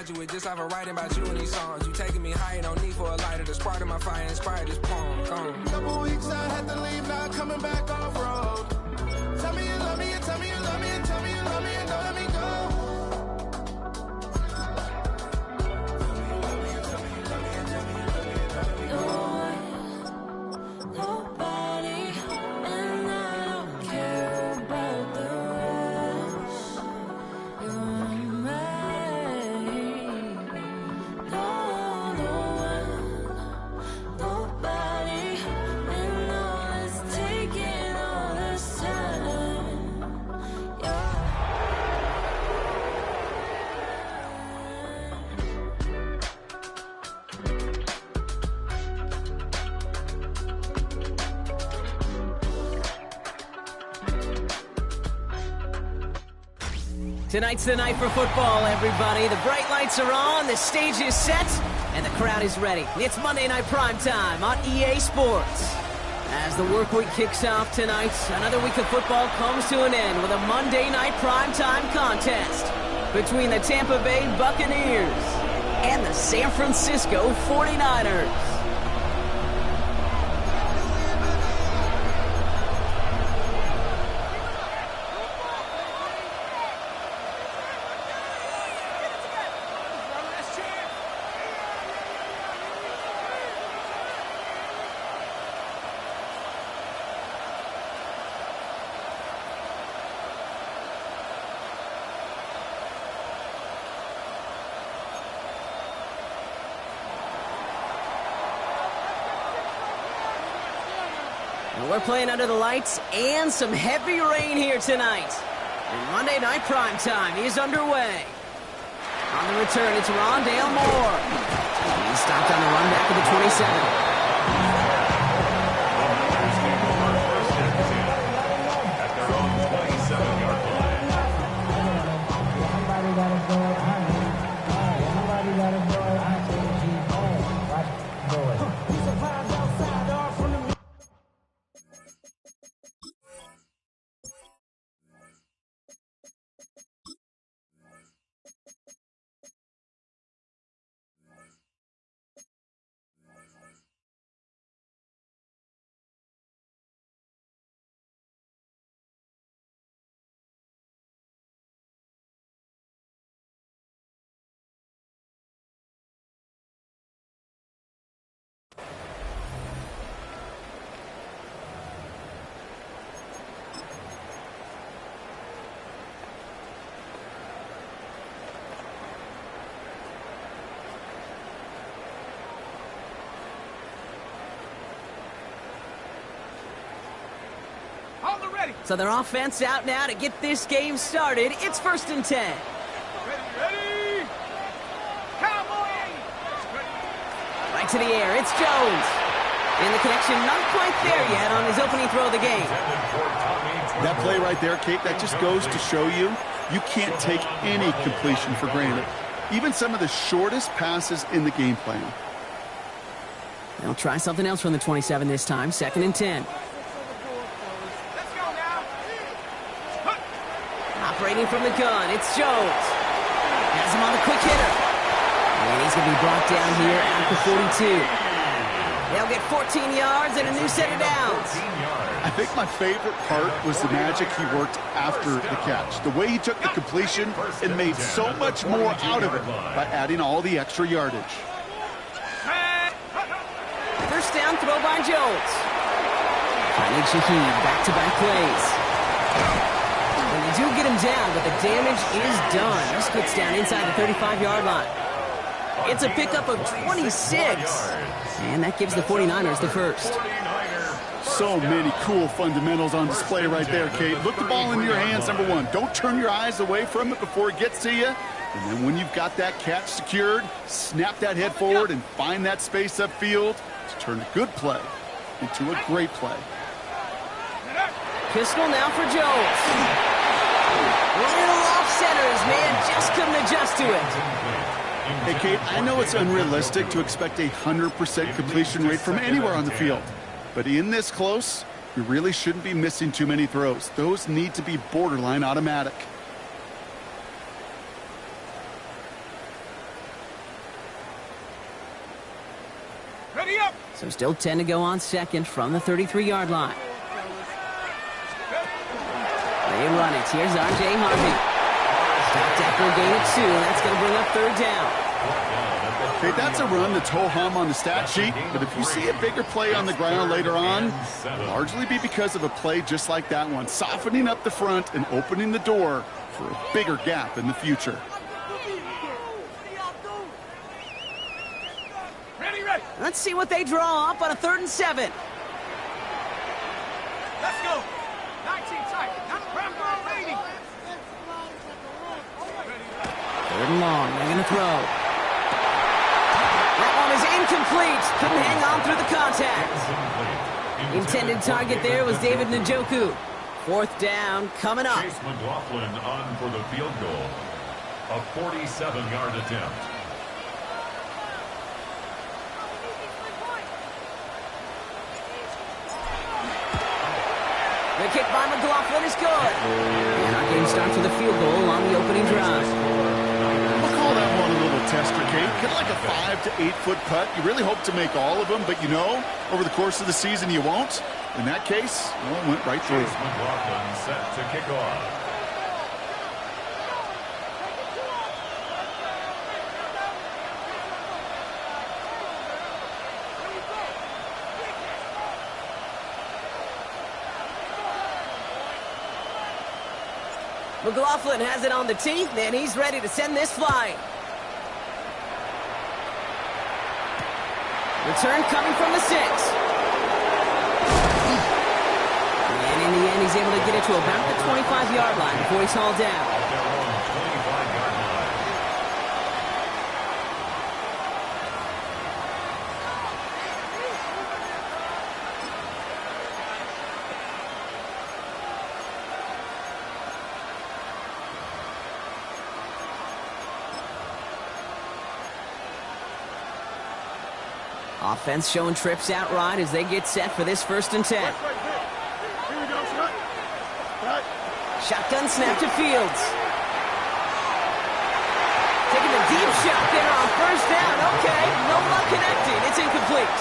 graduate, just have a writing about you in these songs. You taking me higher, no need for a lighter. The spark of my fire inspired this poem. Gone. Couple weeks I had to leave, now coming back off road. Tell me you love me, and tell me you love me, and tell me you love me, and don't let me go. Tonight's the night for football, everybody. The bright lights are on, the stage is set, and the crowd is ready. It's Monday Night Primetime on EA Sports. As the work week kicks off tonight, another week of football comes to an end with a Monday Night Primetime contest between the Tampa Bay Buccaneers and the San Francisco 49ers. We're playing under the lights and some heavy rain here tonight. And Monday Night Primetime is underway. On the return, it's Rondale Moore. He's stopped on the run back of the 27. So their offense out now to get this game started. It's 1st and 10. Ready! Cowboy! Right to the air, it's Jones. And the connection not quite there yet on his opening throw of the game. That play right there, Kate, that just goes to show you can't take any completion for granted. Even some of the shortest passes in the game plan. They'll try something else from the 27 this time. 2nd and 10. Operating from the gun, it's Jones. Has him on the quick hitter. And he's going to be brought down here at the 42. They'll get 14 yards and a new set of downs. I think my favorite part was the magic he worked after the catch. The way he took the completion and made so much more out of it by adding all the extra yardage. First down throw by Jones. Khalid Shaheed, back-to-back plays. And they do get him down, but the damage is done. This gets down inside the 35-yard line. It's a pickup of 26. And that gives the 49ers the first. So many cool fundamentals on display right there, Kate. Look the ball in your hands, number one. Don't turn your eyes away from it before it gets to you. And then when you've got that catch secured, snap that head forward and find that space upfield to turn a good play into a great play. Pistol now for Jones. Little off centers, man, just couldn't adjust to it. Hey, Kate, I know it's unrealistic to expect a 100% completion rate from anywhere on the field. But in this close, you really shouldn't be missing too many throws. Those need to be borderline automatic. So still 10 to go on second from the 33-yard line. They run it. Here's R.J. Harvey. Stopped after a gain of 2. That's going to bring up third down. Okay, that's a run that's ho-hum on the stat sheet, but if you see a bigger play on the ground later on, it'll largely be because of a play just like that one, softening up the front and opening the door for a bigger gap in the future. Let's see what they draw up on a 3rd and 7. Let's go. 19 tight. Third and long. They're going to throw. That one is incomplete. Couldn't hang on through the contact. Intended target there was David Njoku. 4th down coming up. Chase McLaughlin on for the field goal. A 47-yard attempt. The kick by McLaughlin is good. And our game starts with a field goal on the opening drive. We'll call that one a little tester, Kate. Kind of like a 5 to 8 foot putt. You really hope to make all of them, but you know, over the course of the season you won't. In that case, well, it went right through. Chase McLaughlin set to kick off. McLaughlin has it on the tee, and he's ready to send this flying. Return coming from the 6. And in the end, he's able to get it to about the 25-yard line before he's hauled down. Offense showing trips out right as they get set for this 1st and 10. Shotgun snap to Fields. Taking the deep shot there on 1st down. Okay, no luck connecting. It's incomplete.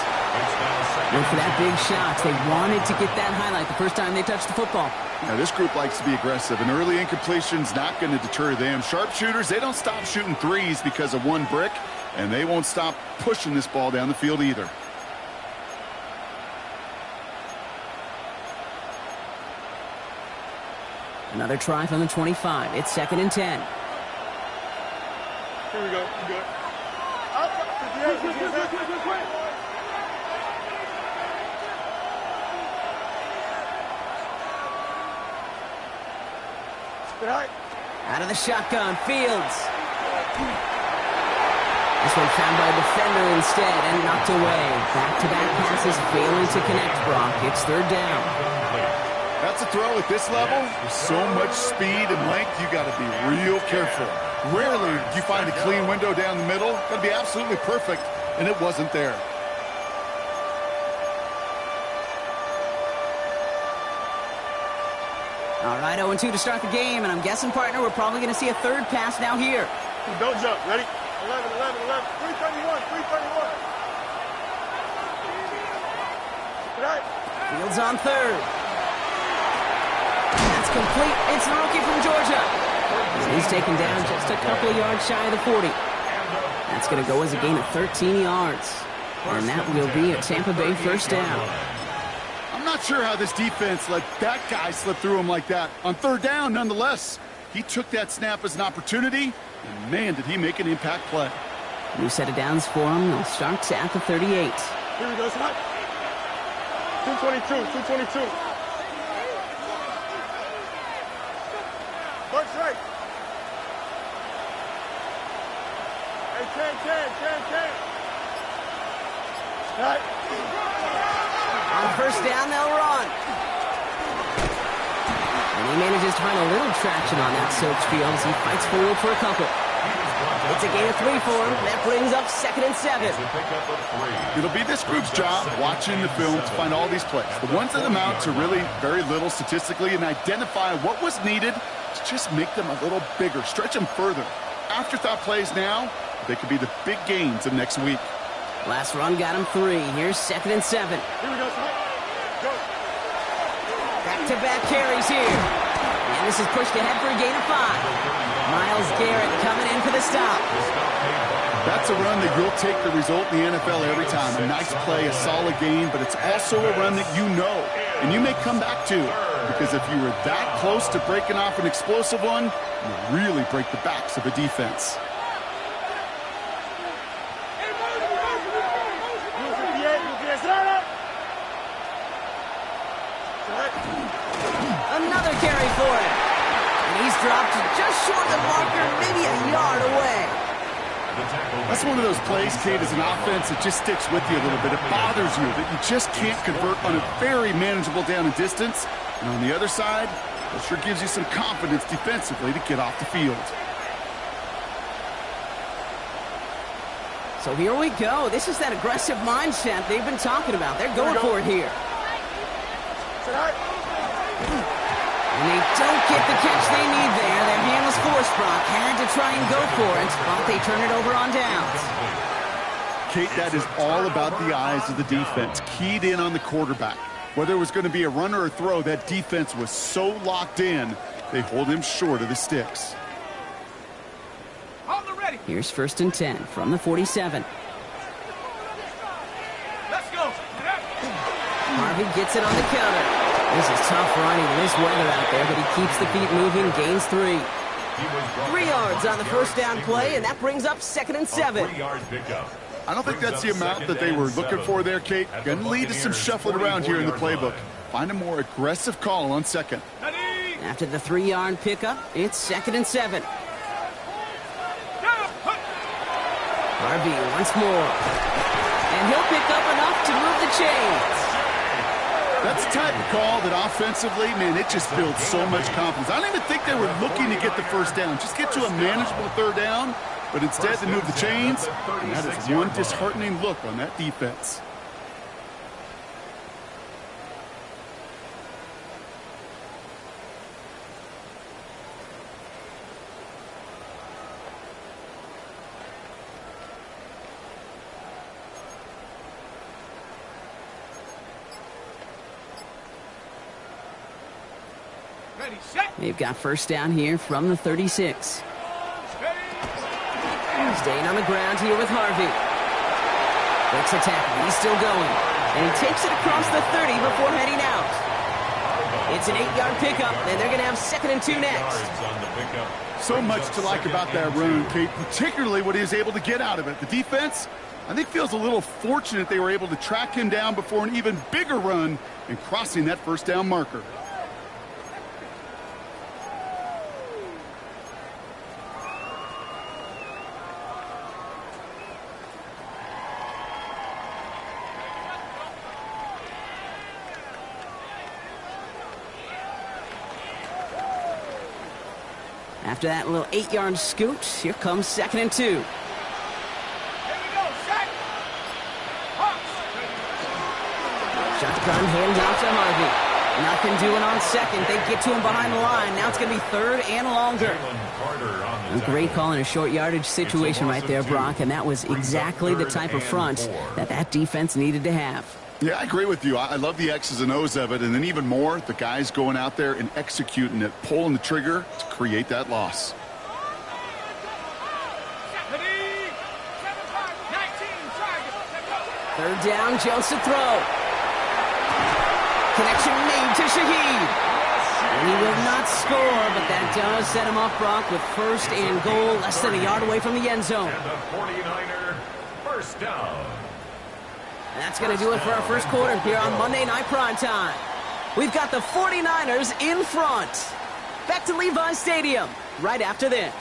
Look for that big shot. They wanted to get that highlight the first time they touched the football. Now, this group likes to be aggressive. An early incompletion's not going to deter them. Sharpshooters, they don't stop shooting threes because of one brick, and they won't stop pushing this ball down the field either. Another try from the 25. It's 2nd and 10. Here we go. You good. Up. 58. Good height. Out of the shotgun, Fields. This one found by a defender instead and knocked away. Back-to-back passes failing to connect, Brock. It's 3rd down. That's a throw at this level. With so much speed and length, you got to be real careful. Rarely do you find a clean window down the middle. Got to be absolutely perfect, and it wasn't there. All right, 0-2 to start the game, and I'm guessing, partner, we're probably going to see a 3rd pass now here. Don't jump. Ready? 11. 331. Good height. Fields on 3rd. That's complete. It's the rookie from Georgia. And he's taken down just a couple of yards shy of the 40. That's going to go as a gain of 13 yards. And that will be a Tampa Bay 1st down. I'm not sure how this defense let that guy slip through him like that. On 3rd down, nonetheless, he took that snap as an opportunity, and man, did he make an impact play. New set of downs for him. They'll start at the 38. Here we go, son. 222. First right. Hey, 10. Right. On 1st down, they'll run. And he manages to find a little traction on that Silks field as he fights forward for a couple. It's a gain of 3 for him. That brings up 2nd and 7. It'll be this group's job watching the film to find all these plays. The ones that amount to really very little statistically and identify what was needed to just make them a little bigger, stretch them further. Afterthought plays now, they could be the big gains of next week. Last run got him 3. Here's 2nd and 7. Here we go, go. Back-to-back carries here. And this is pushed ahead for a gain of 5. Myles Garrett coming in for the stop. That's a run that you'll take the result in the NFL every time. A nice play, a solid gain, but it's also a run that you know, and you may come back to. Because if you were that close to breaking off an explosive one, you really break the backs of a defense. Another carry for him. And he's dropped just short of the marker, maybe a yard away. That's one of those plays, Kate, as an offense that just sticks with you a little bit. It bothers you that you just can't convert on a very manageable down and distance. And on the other side, it sure gives you some confidence defensively to get off the field. So here we go. This is that aggressive mindset they've been talking about. They're going for it here. And they don't get the catch they need there. Their hand was forced, Brock. Had to try and go for it, but they turn it over on downs. Kate, that is all about the eyes of the defense. Keyed in on the quarterback. Whether it was going to be a run or a throw, that defense was so locked in, they hold him short of the sticks. Here's 1st and 10 from the 47. Let's go. Harvey gets it on the counter. This is tough running in this weather out there, but he keeps the feet moving, gains 3. 3 yards on the first down play, and that brings up 2nd and 7. I don't think that's the amount that they were looking for there, Kate. Going to lead to some shuffling around here in the playbook. Find a more aggressive call on 2nd. After the 3-yard pickup, it's 2nd and 7. Harvey once more. And he'll pick up enough to move the chains. That's the type of call that offensively, man, it just builds so much confidence. I don't even think they were looking to get the first down. Just get to a manageable 3rd down, but instead they move the chains, and that is one disheartening look on that defense. They've got 1st down here from the 36. Staying on the ground here with Harvey. Breaks a tackle. He's still going. And he takes it across the 30 before heading out. It's an 8-yard pickup, and they're going to have 2nd and 2 next. So much to like about that run, Kate, particularly what he was able to get out of it. The defense, I think, feels a little fortunate they were able to track him down before an even bigger run and crossing that 1st down marker. After that little 8-yard scoot, here comes 2nd and 2. Here we go, set. Shotgun hand off to Harvey. Nothing doing on 2nd. They get to him behind the line. Now it's going to be 3rd and longer. A great call in a short yardage situation right there, Brock, and that was exactly the type of front that defense needed to have. Yeah, I agree with you. I love the X's and O's of it, and then even more, the guys going out there and executing it, pulling the trigger to create that loss. Third down, Jones to throw. Connection made to Shaheed. He will not score, but that does set him up, Brock, with 1st and goal, less than a yard away from the end zone. And the 49er, 1st down. That's going to do it for our 1st quarter here on Monday Night Primetime. We've got the 49ers in front. Back to Levi's Stadium right after this.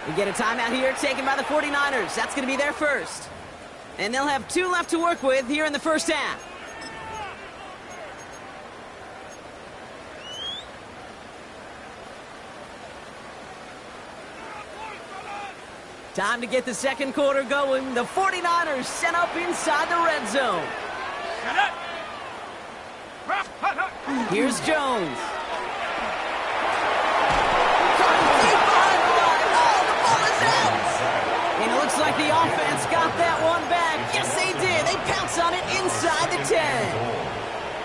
We get a timeout here taken by the 49ers. That's going to be their 1st. And they'll have 2 left to work with here in the 1st half. Time to get the 2nd quarter going. The 49ers set up inside the red zone. Here's Jones.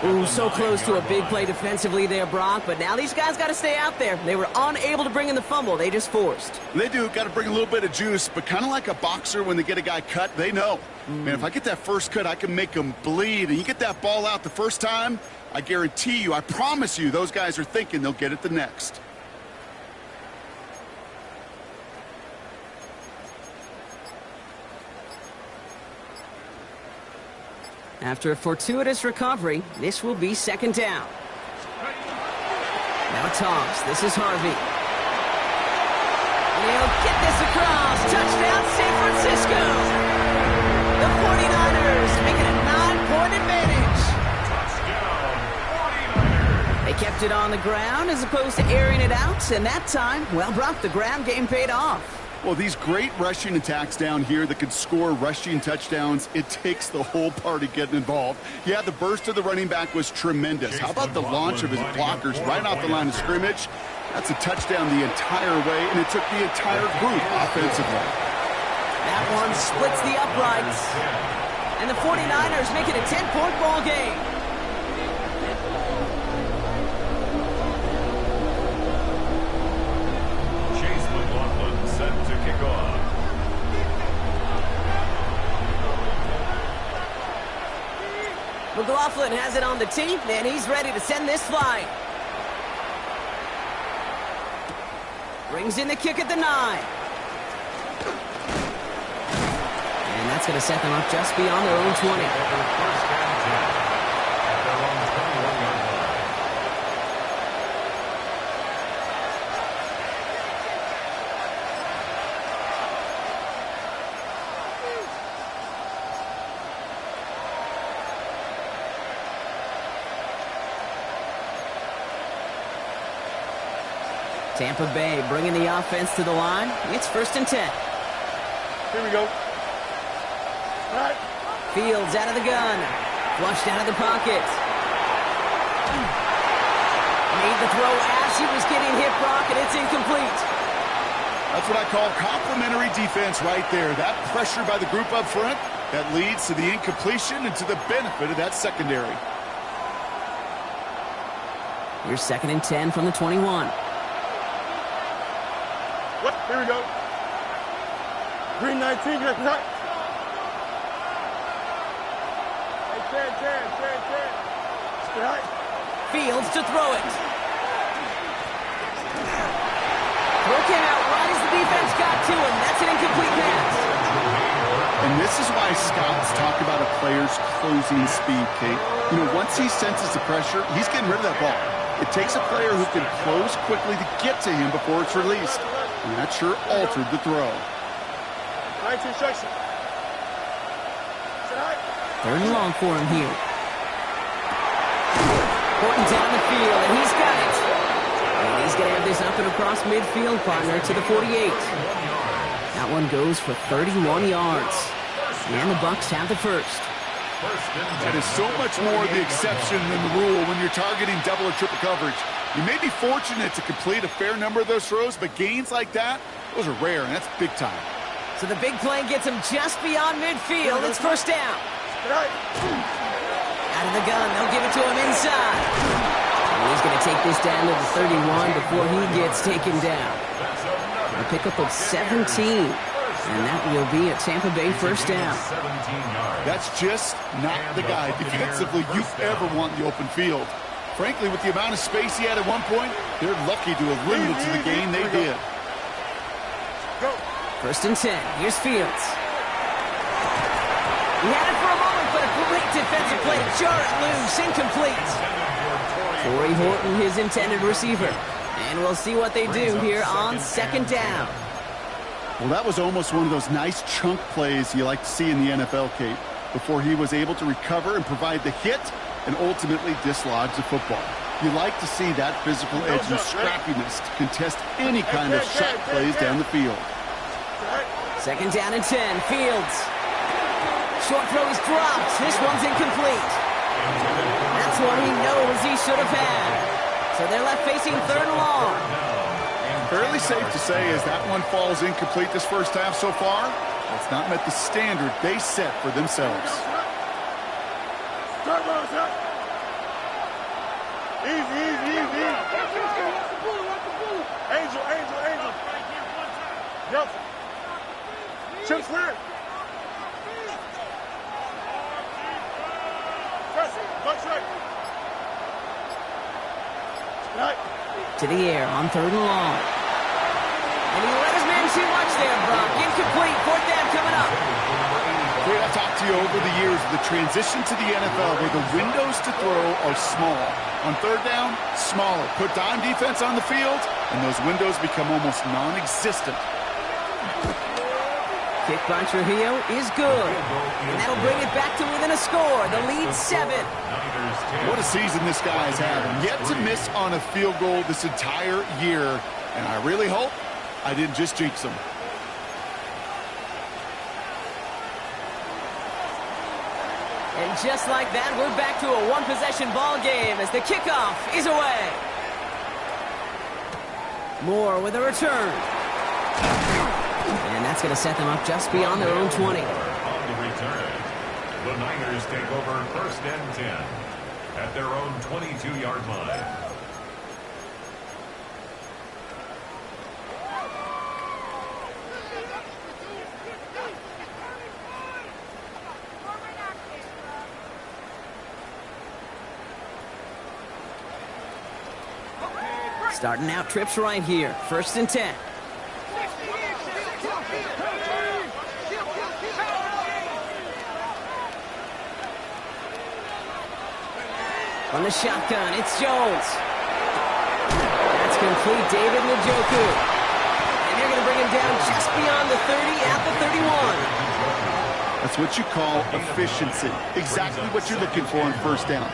Ooh, so close to a big play defensively there, Brock, but now these guys got to stay out there. They were unable to bring in the fumble. They just forced. They do. Got to bring a little bit of juice, but kind of like a boxer when they get a guy cut, they know. Man, if I get that first cut, I can make them bleed. And you get that ball out the first time, I guarantee you, I promise you, those guys are thinking they'll get it the next. After a fortuitous recovery, this will be second down. Now toss. This is Harvey. He'll get this across. Touchdown, San Francisco. The 49ers making a 9-point advantage. Touchdown, 49ers. They kept it on the ground as opposed to airing it out, and that time, well, Brock, the ground game paid off. Well, these great rushing attacks down here that could score rushing touchdowns, it takes the whole party getting involved. Yeah, the burst of the running back was tremendous. How about the launch of his blockers right off the line of scrimmage? That's a touchdown the entire way, and it took the entire group offensively. That one splits the uprights. And the 49ers make it a 10-point ball game. Set to kick off. McLaughlin has it on the tee, and he's ready to send this flying. Brings in the kick at the 9. And that's going to set them up just beyond their own 20. First and 10 at their own 21-yard line. Tampa Bay bringing the offense to the line. It's first and 10. Here we go. All right. Fields out of the gun. Flushed out of the pocket. Made the throw as he was getting hit, Brock, and it's incomplete. That's what I call complimentary defense right there. That pressure by the group up front, that leads to the incompletion and to the benefit of that secondary. Here's second and 10 from the 21. What? Here we go. Green 19, green 9. Hey, 10. Stay high. Fields to throw it. Throw came out right as the defense got to him. That's an incomplete pass. And this is why scouts talk about a player's closing speed, Kate. You know, once he senses the pressure, he's getting rid of that ball. It takes a player who can close quickly to get to him before it's released. And that sure altered the throw. 19 section. Third and long for him here. Horton down the field, and he's got it. And he's going to have this up and across midfield, partner, to the 48. That one goes for 31 yards. And the Bucs have the first. That is so much more the exception than the rule when you're targeting double or triple coverage. You may be fortunate to complete a fair number of those throws, but gains like that, those are rare, and that's big time. So the big play gets him just beyond midfield. It's first down. Out of the gun, they'll give it to him inside. And he's going to take this down to the 31 before he gets taken down. A pickup of 17. And that will be a Tampa Bay first down. That's just not the guy defensively you ever want in the open field. Frankly, with the amount of space he had at one point, they're lucky to have limited to the game they did. First and 10. Here's Fields. He had it for a moment, but a great defensive play to jar it loose. Incomplete. Corey Horton, his intended receiver. And we'll see what they do here on second down. Well, that was almost one of those nice chunk plays you like to see in the NFL, Kate, before he was able to recover and provide the hit and ultimately dislodge the football. You like to see that physical edge and scrappiness to contest any kind of shot plays down the field. Second down and 10. Fields. Short throw is dropped. This one's incomplete. That's one he knows he should have had. So they're left facing third and long. Fairly safe to say as that one falls incomplete this first half so far, it's not met the standard they set for themselves. Easy, easy, easy. Angel, angel, angel. Yep. Chips clear. Press it. Butt right. Right. To the air on 3rd and long. And he let his man too much there, Brock. Incomplete. 4th down coming up. Great, I've talked to you over the years of the transition to the NFL where the windows to throw are small. On 3rd down, smaller. Put dime defense on the field, and those windows become almost non-existent. Kick by Trujillo is good. And that'll bring it back to within a score. The lead 7. What a season this guy has had. Yet to miss on a field goal this entire year. And I really hope I didn't just jinx him. And just like that, we're back to a one-possession ball game as the kickoff is away. Moore with a return. And that's going to set them up just beyond their own 20. On the return, the Niners take over 1st and 10 at their own 22-yard line. Starting out trips right here. 1st and 10. On the shotgun, it's Jones. That's complete, David Njoku. And they're going to bring him down just beyond the 30 at the 31. That's what you call efficiency. Exactly what you're looking for on 1st down.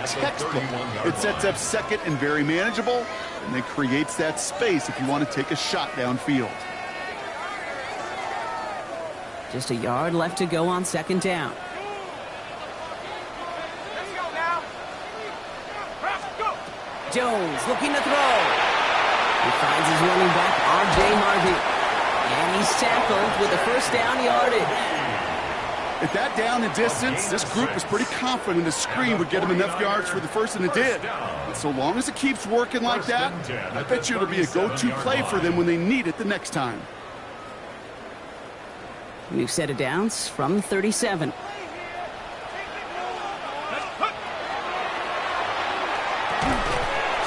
Textbook. It sets up 2nd and very manageable, and then creates that space if you want to take a shot downfield. Just a yard left to go on 2nd down. Jones looking to throw. He finds his running back, R.J. Harvey. And he's tackled with a 1st down yardage. At that down and distance, this group was pretty confident the screen would get him enough yards for the 1st, and it did. And so long as it keeps working like that, I bet you it'll be a go-to play for them when they need it the next time. We've set it downs from 37.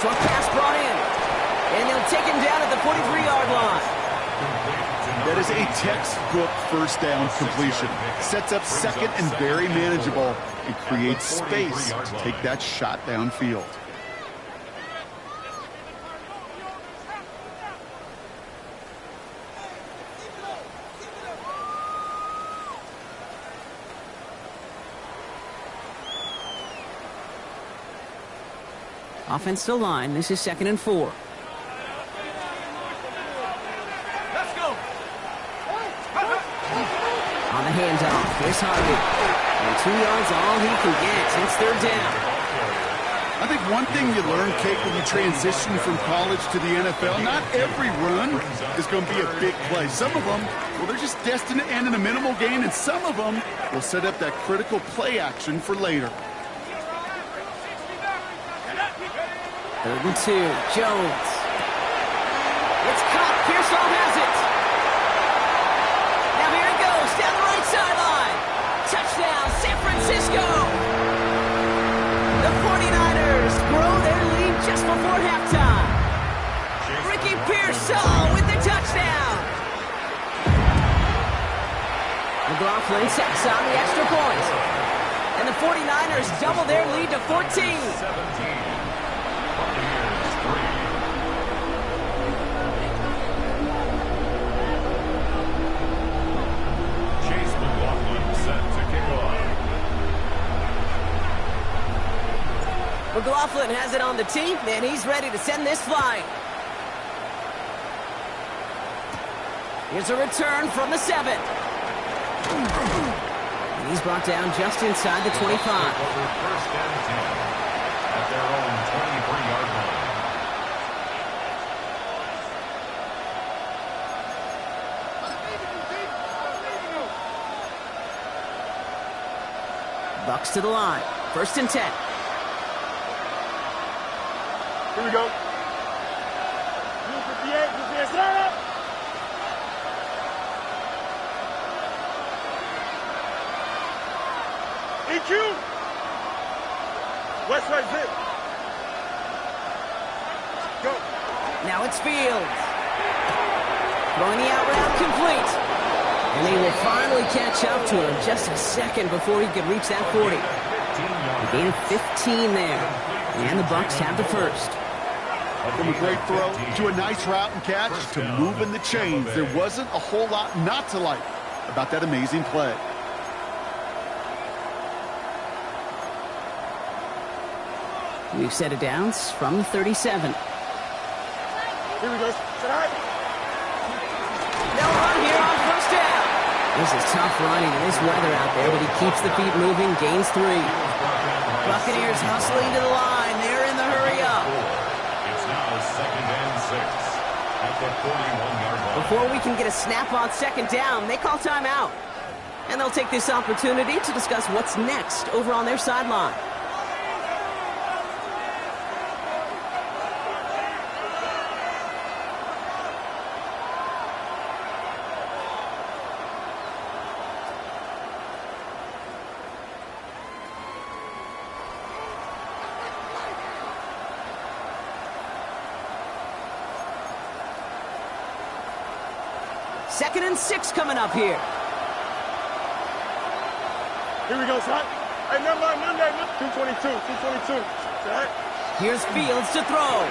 Short pass brought in. And they'll take him down at the 43-yard line. That is a textbook 1st down completion. Sets up 2nd and very manageable and creates space to take that shot downfield. Offensive line, this is 2nd and 4. On the handoff, here's Harvey. And 2 yards all he can get. It's 3rd down. I think one thing you learn, Kate, when you transition from college to the NFL, not every run is going to be a big play. Some of them, well, they're just destined to end in a minimal gain, and some of them will set up that critical play action for later. 3rd and 2, Jones. It's caught. Pearsall has it. Now here he goes, down the right sideline. Touchdown, San Francisco. The 49ers grow their lead just before halftime. Ricky Pearsall with the touchdown. McLaughlin sets on the extra point. And the 49ers double their lead to 14. McLaughlin has it on the tee, and he's ready to send this flying. Here's a return from the 7. And he's brought down just inside the 25. 1st and 10 at their own 23-yard line. Bucks to the line. 1st and 10. Here we go. 58, 58, start up. EQ. West right zip. Go. Now it's Fields. Throwing the out route complete. And he will finally catch up to him just a second before he could reach that 40. A gain of 15 there. And the Bucs have the first. From a great throw to a nice route and catch to moving the chains, there wasn't a whole lot not to like about that amazing play. We've set it down from the 37. Here we go. Start. No run here on first down. This is tough running in this weather out there, but he keeps the feet moving, gains 3. Buccaneers hustling to the line. They're in the hurry up. It's now 2nd and 6 at the 41-yard line. Before we can get a snap on second down, they call timeout. And they'll take this opportunity to discuss what's next over on their sideline. Second and 6 coming up here. Here we go, son. Hey, number Monday, 222, 222. Start. Here's Fields to throw.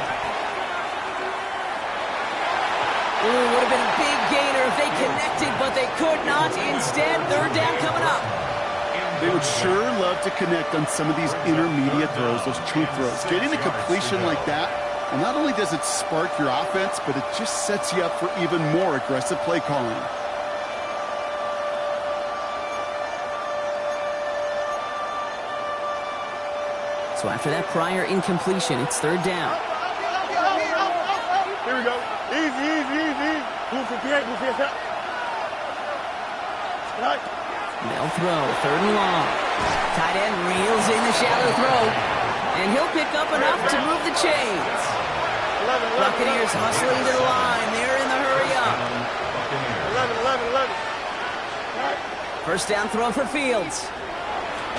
Ooh, would have been a big gainer if they connected, but they could not. Instead, third down coming up. They would sure love to connect on some of these intermediate throws, those chunk throws. Getting a completion like that, well, not only does it spark your offense, but it just sets you up for even more aggressive play calling. So after that prior incompletion, it's third down. Here we go. Easy, easy, easy. Move for PA, move for yourself. Right. They'll throw, third and long. Tight end reels in the shallow throw, and he'll pick up enough to move the chains. Buccaneers hustling to the line. They're in the hurry up. 11. Right. First down throw for Fields.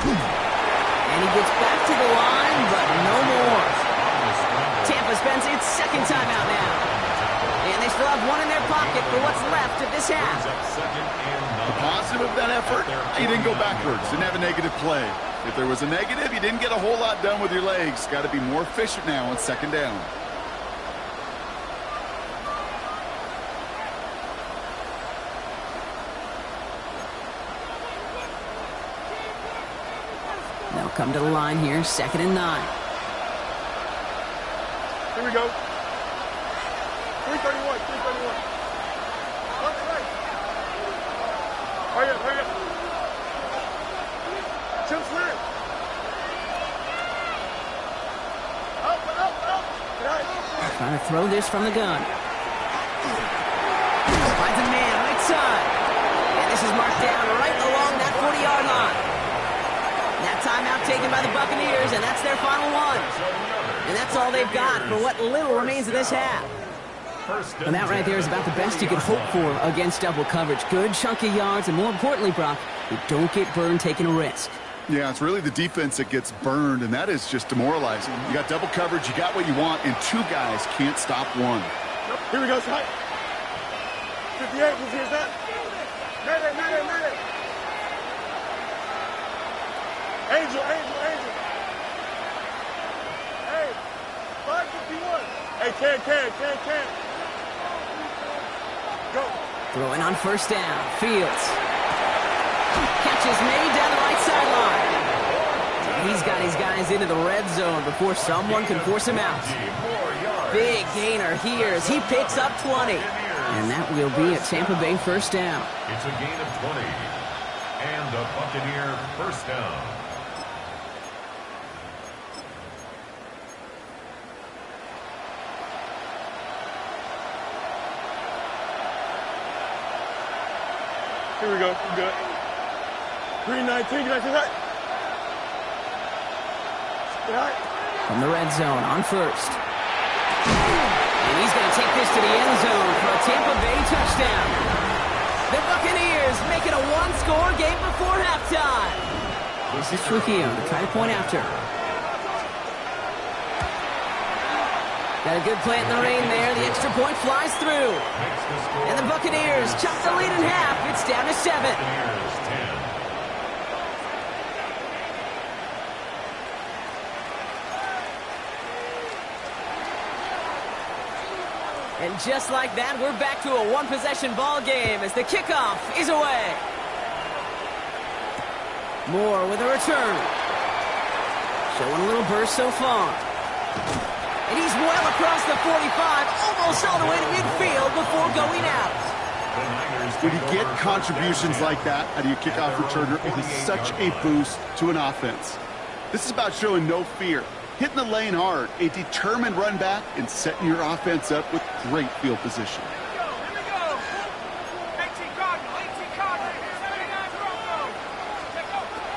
And he gets back to the line, but no more. Tampa spends its second timeout now. And they still have one in their pocket for what's left of this half. The positive of that effort, you didn't go backwards, didn't have a negative play. If there was a negative, you didn't get a whole lot done with your legs. Got to be more efficient now on second down. They'll come to the line here, 2nd and 9. Here we go. 331. On the right. Hurry up. Tim Slant. Up. Right. Trying to throw this from the gun. Finds a man right side. And this is marked down right along that 40-yard line. That timeout taken by the Buccaneers, and that's their final one. And that's all they've got for what little remains of this half. And that right there is about the best you could hope for against double coverage. Good chunky yards, and more importantly, Brock, you don't get burned taking a risk. Yeah, it's really the defense that gets burned, and that is just demoralizing. You got double coverage, you got what you want, and 2 guys can't stop one. Here we go, son. 58, who's here, son? Mayday. Angel. Hey, 551. Hey, can. Go. Throwing on first down. Fields. Catch is made down the right sideline. He's got his guys into the red zone before someone can force him out. Big gainer here as he picks up 20. And that will be a Tampa Bay first down. It's a gain of 20. And a Buccaneer first down. Here we go. We're good. 319. Right. From the red zone on first. And he's going to take this to the end zone for a Tampa Bay touchdown. The Buccaneers make it a one-score game before halftime. This is Trujillo to try to point after. Got a good play in the rain there. The extra point flies through. And the Buccaneers chop the lead in half. It's down to 7. And just like that, we're back to a one-possession ball game as the kickoff is away. Moore with a return. Showing a little burst so far. And he's well across the 45, almost all the way to midfield before going out. When you get contributions like that out of your kickoff returner, it is such a boost to an offense. This is about showing no fear, hitting the lane hard, a determined run back, and setting your offense up with great field position.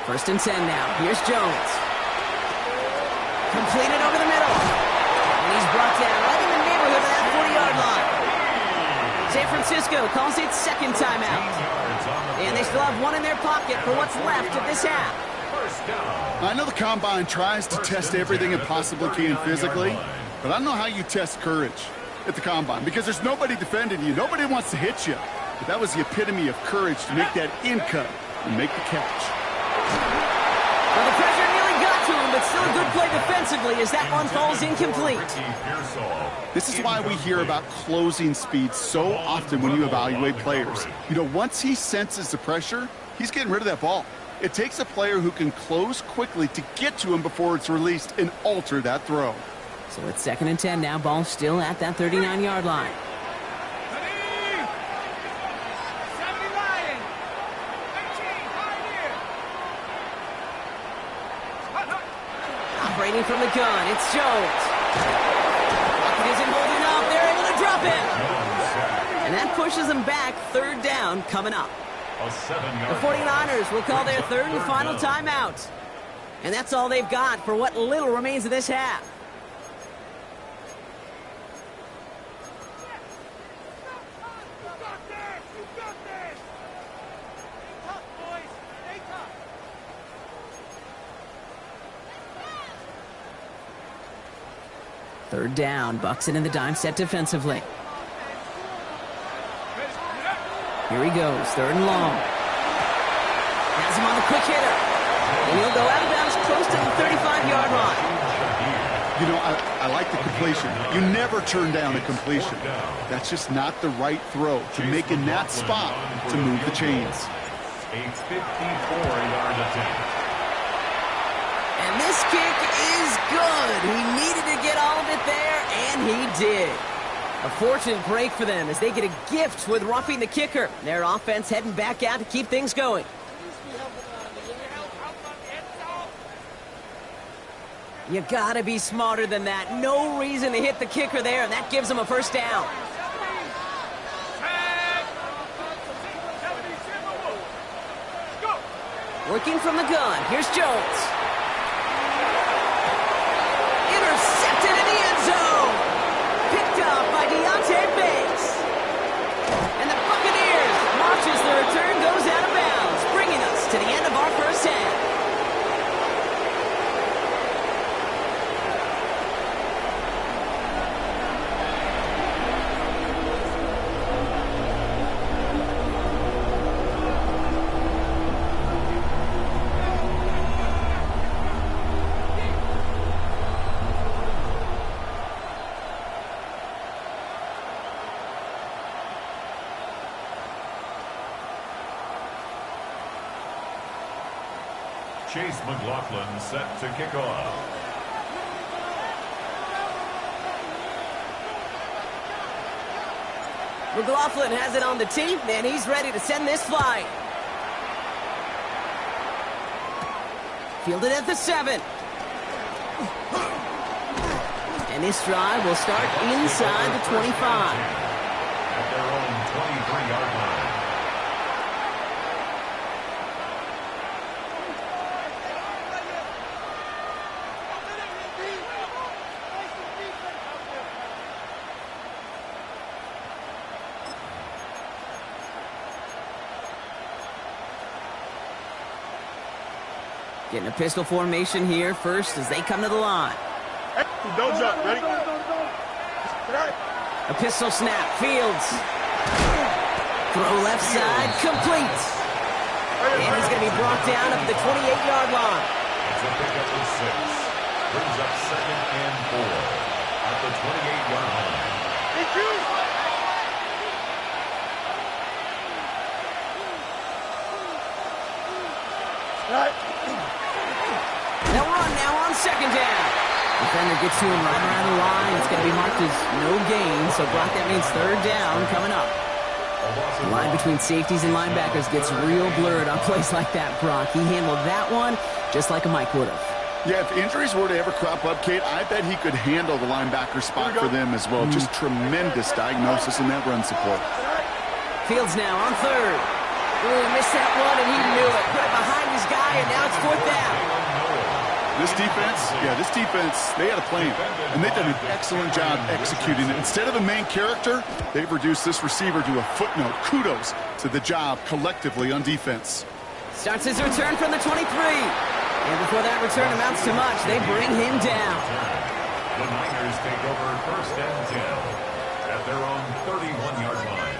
First and 10 now. Here's Jones. Completed over the middle. And he's brought down right in the neighborhood of that 40-yard line. San Francisco calls it second timeout. And they still have one in their pocket for what's left of this half. I know the Combine tries to test everything it possibly can physically, but I don't know how you test courage at the Combine because there's nobody defending you. Nobody wants to hit you. But that was the epitome of courage to make that in cut and make the catch. Well, the pressure nearly got to him, but still a good play defensively as that one falls incomplete. This is why we hear about closing speed so often when you evaluate players. You know, once he senses the pressure, he's getting rid of that ball. It takes a player who can close quickly to get to him before it's released and alter that throw. So it's second and 10 now. Ball still at that 39-yard line. Operating from the gun, it's Jones. Pocket isn't holding up. They're able to drop it. And that pushes them back. Third down coming up. The 49ers will call their third and final timeout. And that's all they've got for what little remains of this half. Third down, Bucks it in the dime set defensively. Here he goes, third and long. Has him on the quick hitter. And he'll go out of bounds close to the 35-yard line. You know, I like the completion. You never turn down a completion. That's just not the right throw to make in that spot to move the chains. A 54-yard attempt. And this kick is good. He needed to get all of it there, and he did. A fortunate break for them as they get a gift with roughing the kicker. Their offense heading back out to keep things going. You gotta be smarter than that. No reason to hit the kicker there, and that gives them a first down. Working from the gun, here's Jones. Intercepted in the end zone. Picked up by Deontay Banks. And the Buccaneers watches the return goes out of bounds, bringing us to the end of our first half. Chase McLaughlin set to kick off. McLaughlin has it on the tee, and he's ready to send this flying. Fielded at the 7. And this drive will start inside the 25. At their own 23-yard line. Getting a pistol formation here first as they come to the line. Hey, don't jump. Ready? A pistol snap. Fields. Throw left side. Complete. And he's going to be brought down up at the 28-yard line. It's a pickup of 6. Brings up 2nd and 4 at the 28-yard line. They'll run now on 2nd down. Defender gets to him right around the line. It's going to be marked as no gain. So, Brock, that means 3rd down coming up. The line between safeties and linebackers gets real blurred on plays like that, Brock. He handled that one just like a Mike would have. Yeah, if injuries were to ever crop up, Kate, I bet he could handle the linebacker spot for them as well. Just tremendous diagnosis in that run support. Fields now on 3rd. Ooh, missed that one, and he knew it. Put it behind his guy, and now it's 4th down. This defense, they had a plan, and they've done an excellent job executing it. Instead of a main character, they've reduced this receiver to a footnote. Kudos to the job collectively on defense. Starts his return from the 23. And before that return amounts to much, they bring him down. The Niners take over 1st and 10 at their own 31-yard line.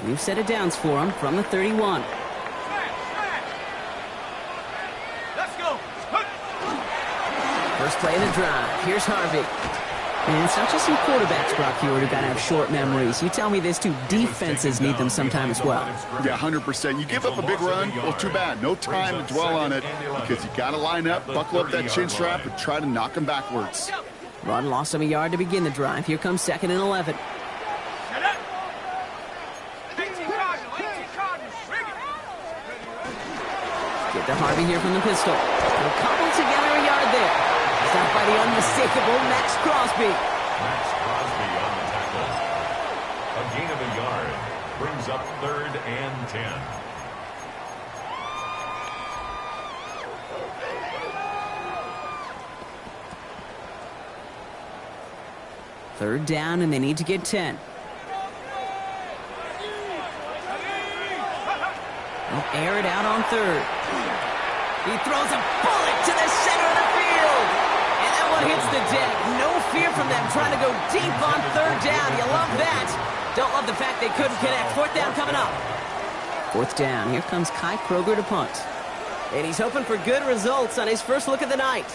New set of downs for him from the 31. Let's go. First play of the drive. Here's Harvey. And it's not just some quarterbacks, Brock Hewitt, who got to have short memories. You tell me this too, defenses need them sometime as well. Yeah, 100%. You give up a big run, well, too bad. No time to dwell on it because you got to line up, buckle up that chin strap, and try to knock them backwards. Rod lost him a yard to begin the drive. Here comes 2nd and 11. Get to Harvey here from the pistol. They'll cobble together a yard there. Stopped by the unmistakable Max Crosby. Max Crosby on the tackle. A gain of a yard brings up 3rd and 10. Third down, and they need to get 10. They'll air it out on 3rd. He throws a bullet to the center of the field. And that one hits the deck. No fear from them trying to go deep on 3rd down. You love that. Don't love the fact they couldn't connect. 4th down coming up. 4th down. Here comes Kai Kroger to punt. And he's hoping for good results on his first look of the night.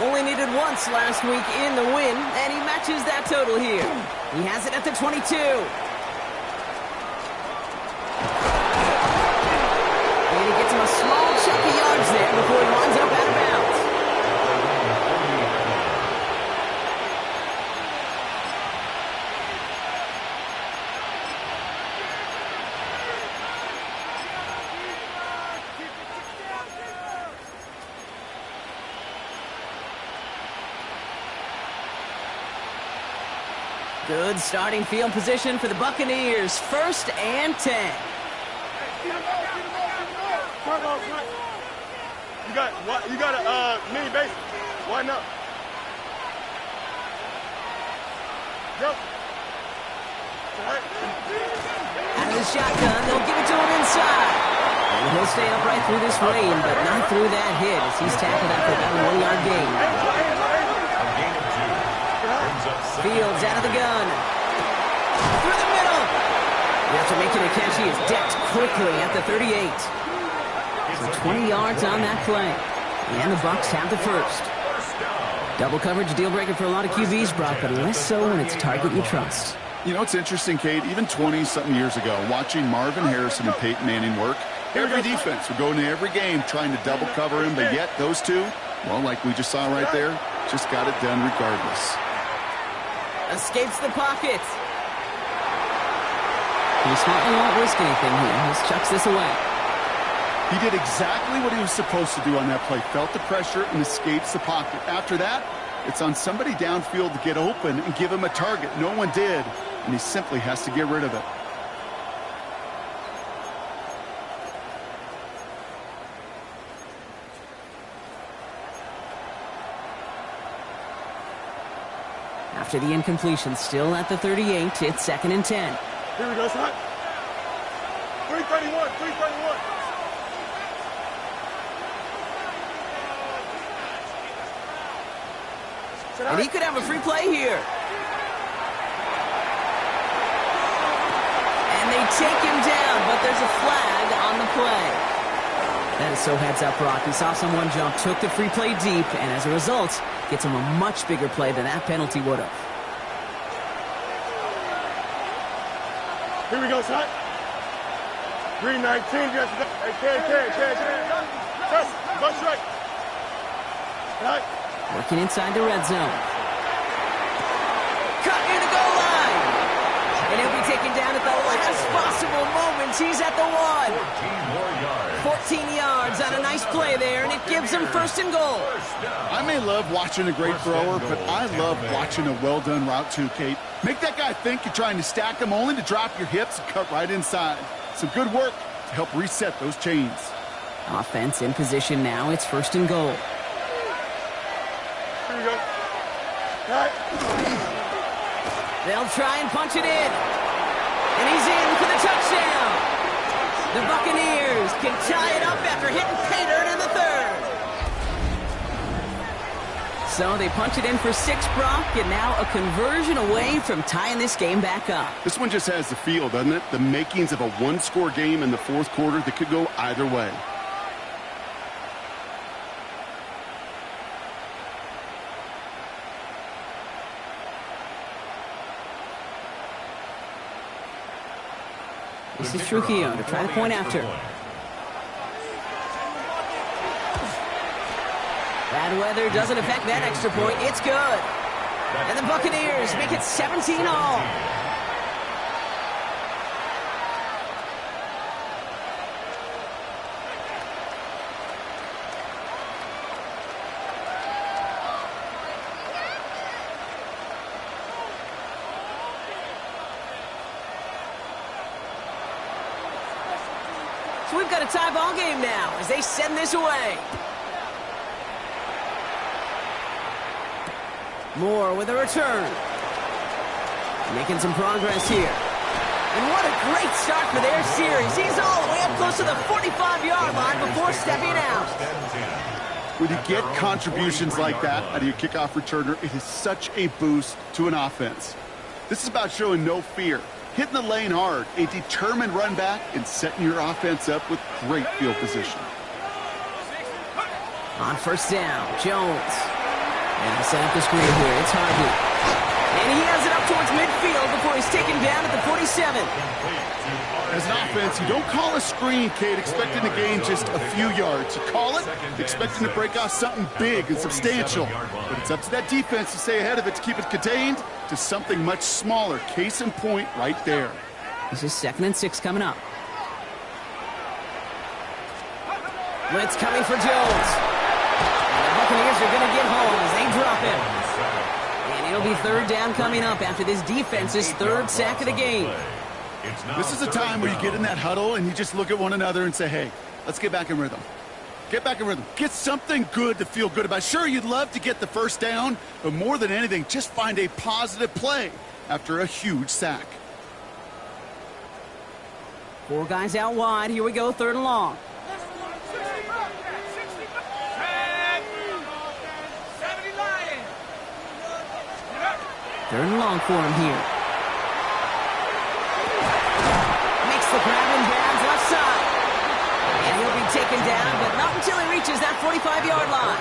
Only needed once last week in the win, and he matches that total here. He has it at the 22. And he gets him a small chunk of yards there before he winds up out of bounds. Good starting field position for the Buccaneers. 1st and 10. You got a mini base. Why not? Go. Out of the shotgun, they'll give it to him inside. And he'll stay upright through this rain, but not through that hit as he's tackled after about a 1-yard gain. Fields out of the gun. Through the middle. After making a catch, he is decked quickly at the 38. So 20 yards on that play. And the Bucs have the first. Double coverage deal breaker for a lot of QBs, Brock, but less so when it's a target you trust. You know, it's interesting, Kate, even 20-something years ago, watching Marvin Harrison and Peyton Manning work, every defense would go into every game trying to double cover him, but yet those two, well, like we just saw right there, just got it done regardless. Escapes the pocket. He smartly won't risk anything here. He chucks this away. He did exactly what he was supposed to do on that play. Felt the pressure and escapes the pocket. After that, it's on somebody downfield to get open and give him a target. No one did, and he simply has to get rid of it. After the incompletion, still at the 38, it's 2nd and 10. Here we go, son. 331, 331. And he could have a free play here. And they take him down, but there's a flag on the play. That is so heads up, Brock. He saw someone jump, took the free play deep, and as a result, gets him a much bigger play than that penalty would have. Here we go, son. 319, yes. Hey, K. Test, go straight. Right. Working inside the red zone. Cut near the goal line. And he'll be taken down at the last possible moment. He's at the 1. 14 yards on a nice play there, and it gives him 1st and goal. I may love watching a great thrower, but I love watching a well-done route too, Kate. Make that guy think you're trying to stack him only to drop your hips and cut right inside. Some good work to help reset those chains. Offense in position now. It's 1st and goal. Here we go. Right. They'll try and punch it in. And he's in for the touchdown. The Buccaneers can tie it up after hitting pay dirt in the 3rd. So they punch it in for 6, Brock, and now a conversion away from tying this game back up. This one just has the feel, doesn't it? The makings of a one-score game in the 4th quarter that could go either way. This is Trujillo to try the point after. Bad weather doesn't affect that extra point. It's good. And the Buccaneers make it 17 all. So we've got a tie ball game now as they send this away. Moore with a return. Making some progress here. And what a great start for their series. He's all the way up close to the 45-yard line before stepping out. When you get contributions like that out of your kickoff returner, it is such a boost to an offense. This is about showing no fear, hitting the lane hard, a determined run back, and setting your offense up with great field position. On 1st down, Jones. And he'll set up the screen here. It's Harvey. And he has it up towards midfield before he's taken down at the 47. As an offense, you don't call a screen, Kate, expecting to gain just a few yards. You call it expecting to break off something big and substantial. But it's up to that defense to stay ahead of it to keep it contained to something much smaller. Case in point right there. This is 2nd and 6 coming up. Blitz coming for Jones. And the Buccaneers are going to get home as they drop him. And it'll be 3rd down coming up after this defense's 3rd sack of the game. This is a time where you get in that huddle and you just look at one another and say, hey, let's get back in rhythm. Get back in rhythm. Get something good to feel good about. Sure, you'd love to get the 1st down, but more than anything, just find a positive play after a huge sack. 4 guys out wide. Here we go, 3rd and long. 3rd and long for him here. Makes the grab and bounds left side. And he'll be taken down, but not until he reaches that 45-yard line.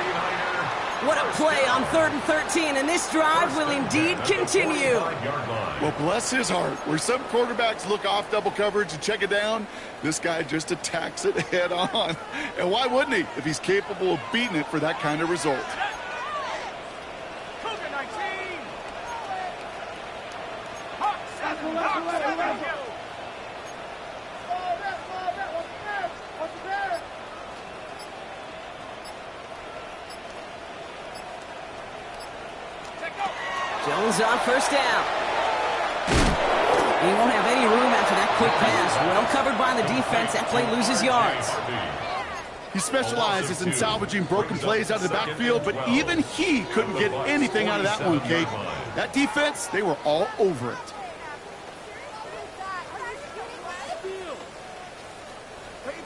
What a play on 3rd and 13, and this drive will indeed continue. Well, bless his heart. Where some quarterbacks look off double coverage and check it down, this guy just attacks it head on. And why wouldn't he if he's capable of beating it for that kind of result? Jones on 1st down. He won't have any room after that quick pass. Well covered by the defense. That play loses yards. He specializes in salvaging broken plays out of the backfield, but even he couldn't get anything out of that one, Kate. That defense, they were all over it.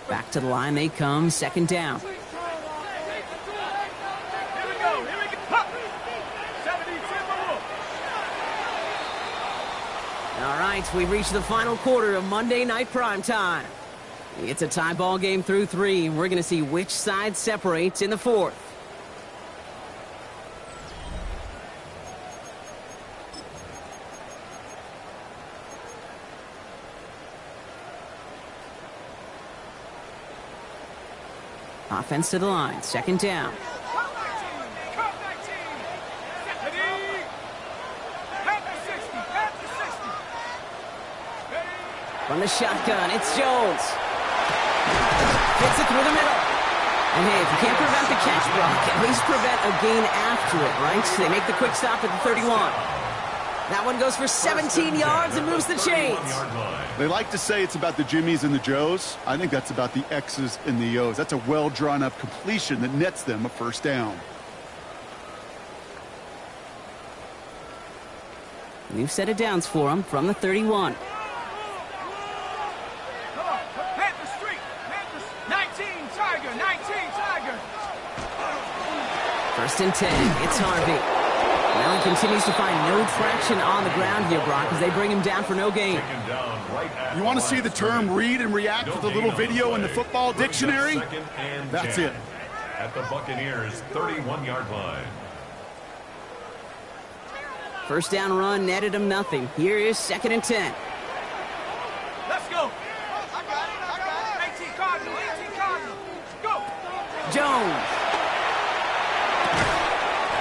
Back to the line they come, second down. All right, we've reached the final quarter of Monday Night Primetime. It's a tie ball game through 3, and we're going to see which side separates in the 4th. Offense to the line, second down. From the shotgun, it's Jones. Hits it through the middle. And hey, if you can't prevent the catch, Brock, at least prevent a gain after it, right? So they make the quick stop at the 31. That one goes for 17 yards and moves the chains. They like to say it's about the Jimmies and the Joes. I think that's about the X's and the O's. That's a well-drawn-up completion that nets them a first down. New set of downs for them from the 31. First and 10, it's Harvey. Well, he continues to find no traction on the ground here, Brock, as they bring him down for no gain. You want to see the term read and react with a little video in the football dictionary? That's it. At the Buccaneers' 31-yard line. First down run netted him nothing. Here is second and 10. Let's go. I got it. 18 Cardinal. Go. Jones.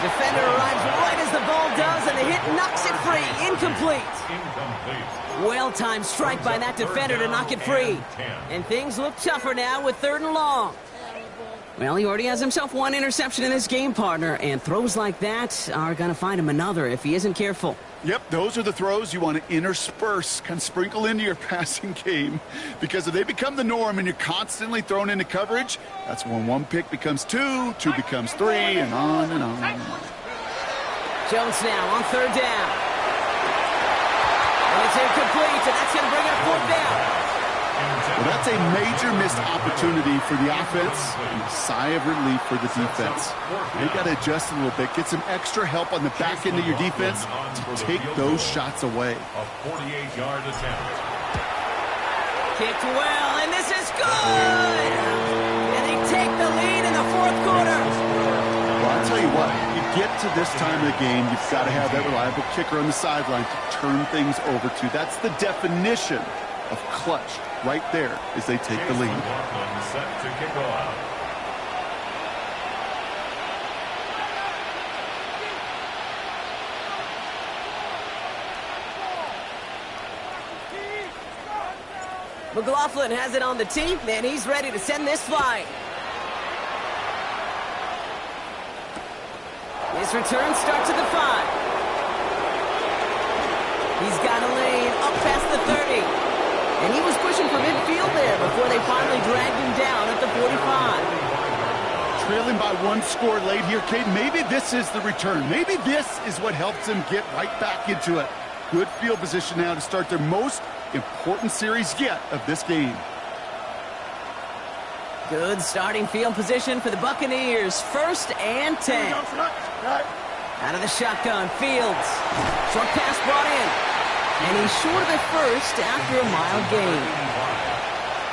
Defender arrives right as the ball does, and the hit knocks it free. Incomplete. Well-timed strike by that defender to knock it free. And things look tougher now with 3rd and long. Well, he already has himself one interception in this game, partner, and throws like that are going to find him another if he isn't careful. Yep, those are the throws you want to intersperse, kind of sprinkle into your passing game, because if they become the norm and you're constantly thrown into coverage, that's when 1 pick becomes 2, 2 becomes 3, and on and on and on. Jones now on 3rd down. And it's incomplete, and that's going to bring it a 4th down. Well, that's a major missed opportunity for the offense and a sigh of relief for the defense. They got to adjust a little bit, get some extra help on the back end of your defense to take those shots away. A 48-yard attempt. Kicked well, and this is good! And they take the lead in the 4th quarter. Well, I'll tell you what, you get to this time of the game, you've got to have that reliable kicker on the sideline to turn things over to. That's the definition of clutch right there as they take the lead. Set to kick off. McLaughlin has it on the tee, and he's ready to send this flying. His return starts at the 5. He's got a lane up past the 30. And he was pushing for midfield there before they finally dragged him down at the 45. Trailing by 1 score late here, Kate. Maybe this is the return. Maybe this is what helps them get right back into it. Good field position now to start their most important series yet of this game. Good starting field position for the Buccaneers. 1st and 10. Out of the shotgun, Fields. Short pass brought in. And he's short of it first after a mild gain.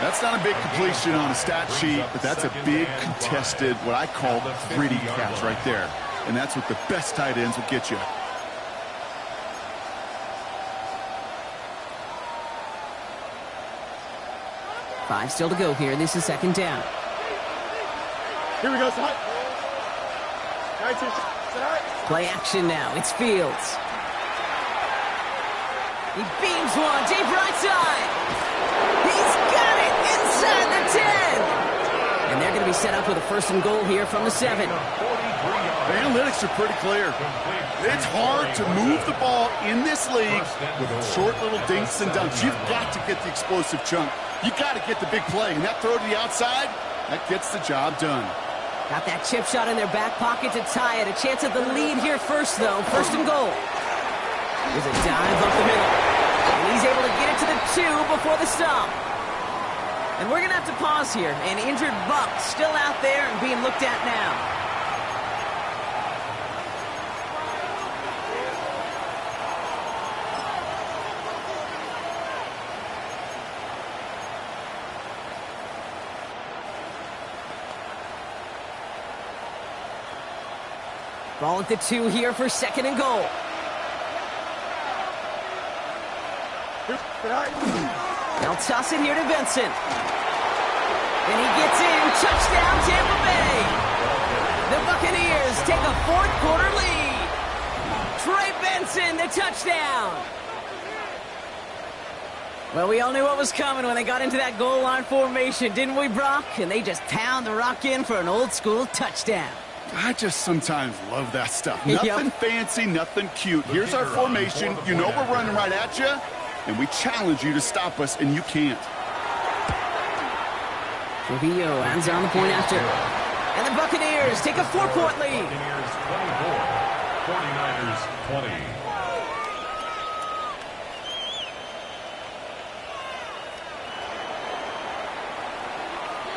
That's not a big completion on a stat sheet, but that's a big contested, what I call gritty catch right there. And that's what the best tight ends will get you. Five still to go here. This is second down. Here we go, son. Play action now. It's Fields. He beams one deep right side. He's got it inside the 10. And they're going to be set up with a 1st and goal here from the 7. The analytics are pretty clear. It's hard to move the ball in this league with short little dinks and dunks. You've got to get the explosive chunk. You've got to get the big play. And that throw to the outside, That gets the job done. Got that chip shot in their back pocket to tie it. A chance at the lead here first, though. First and goal. Here's a dive up the middle. And he's able to get it to the 2 before the stop. And we're going to have to pause here. An injured Buck still out there and being looked at now. Ball at the 2 here for second and goal. They'll toss it here to Benson. And he gets in. Touchdown, Tampa Bay. The Buccaneers take a fourth-quarter lead. Trey Benson, the touchdown. Well, we all knew what was coming when they got into that goal line formation, didn't we, Brock? And they just pound the rock in for an old-school touchdown. I just sometimes love that stuff. Yep. Nothing fancy, nothing cute. Here's our formation. You know we're running right at you, and we challenge you to stop us, and you can't. Trujillo ends on the point after. And the Buccaneers take a 4-point lead. Buccaneers 24, 49ers 20.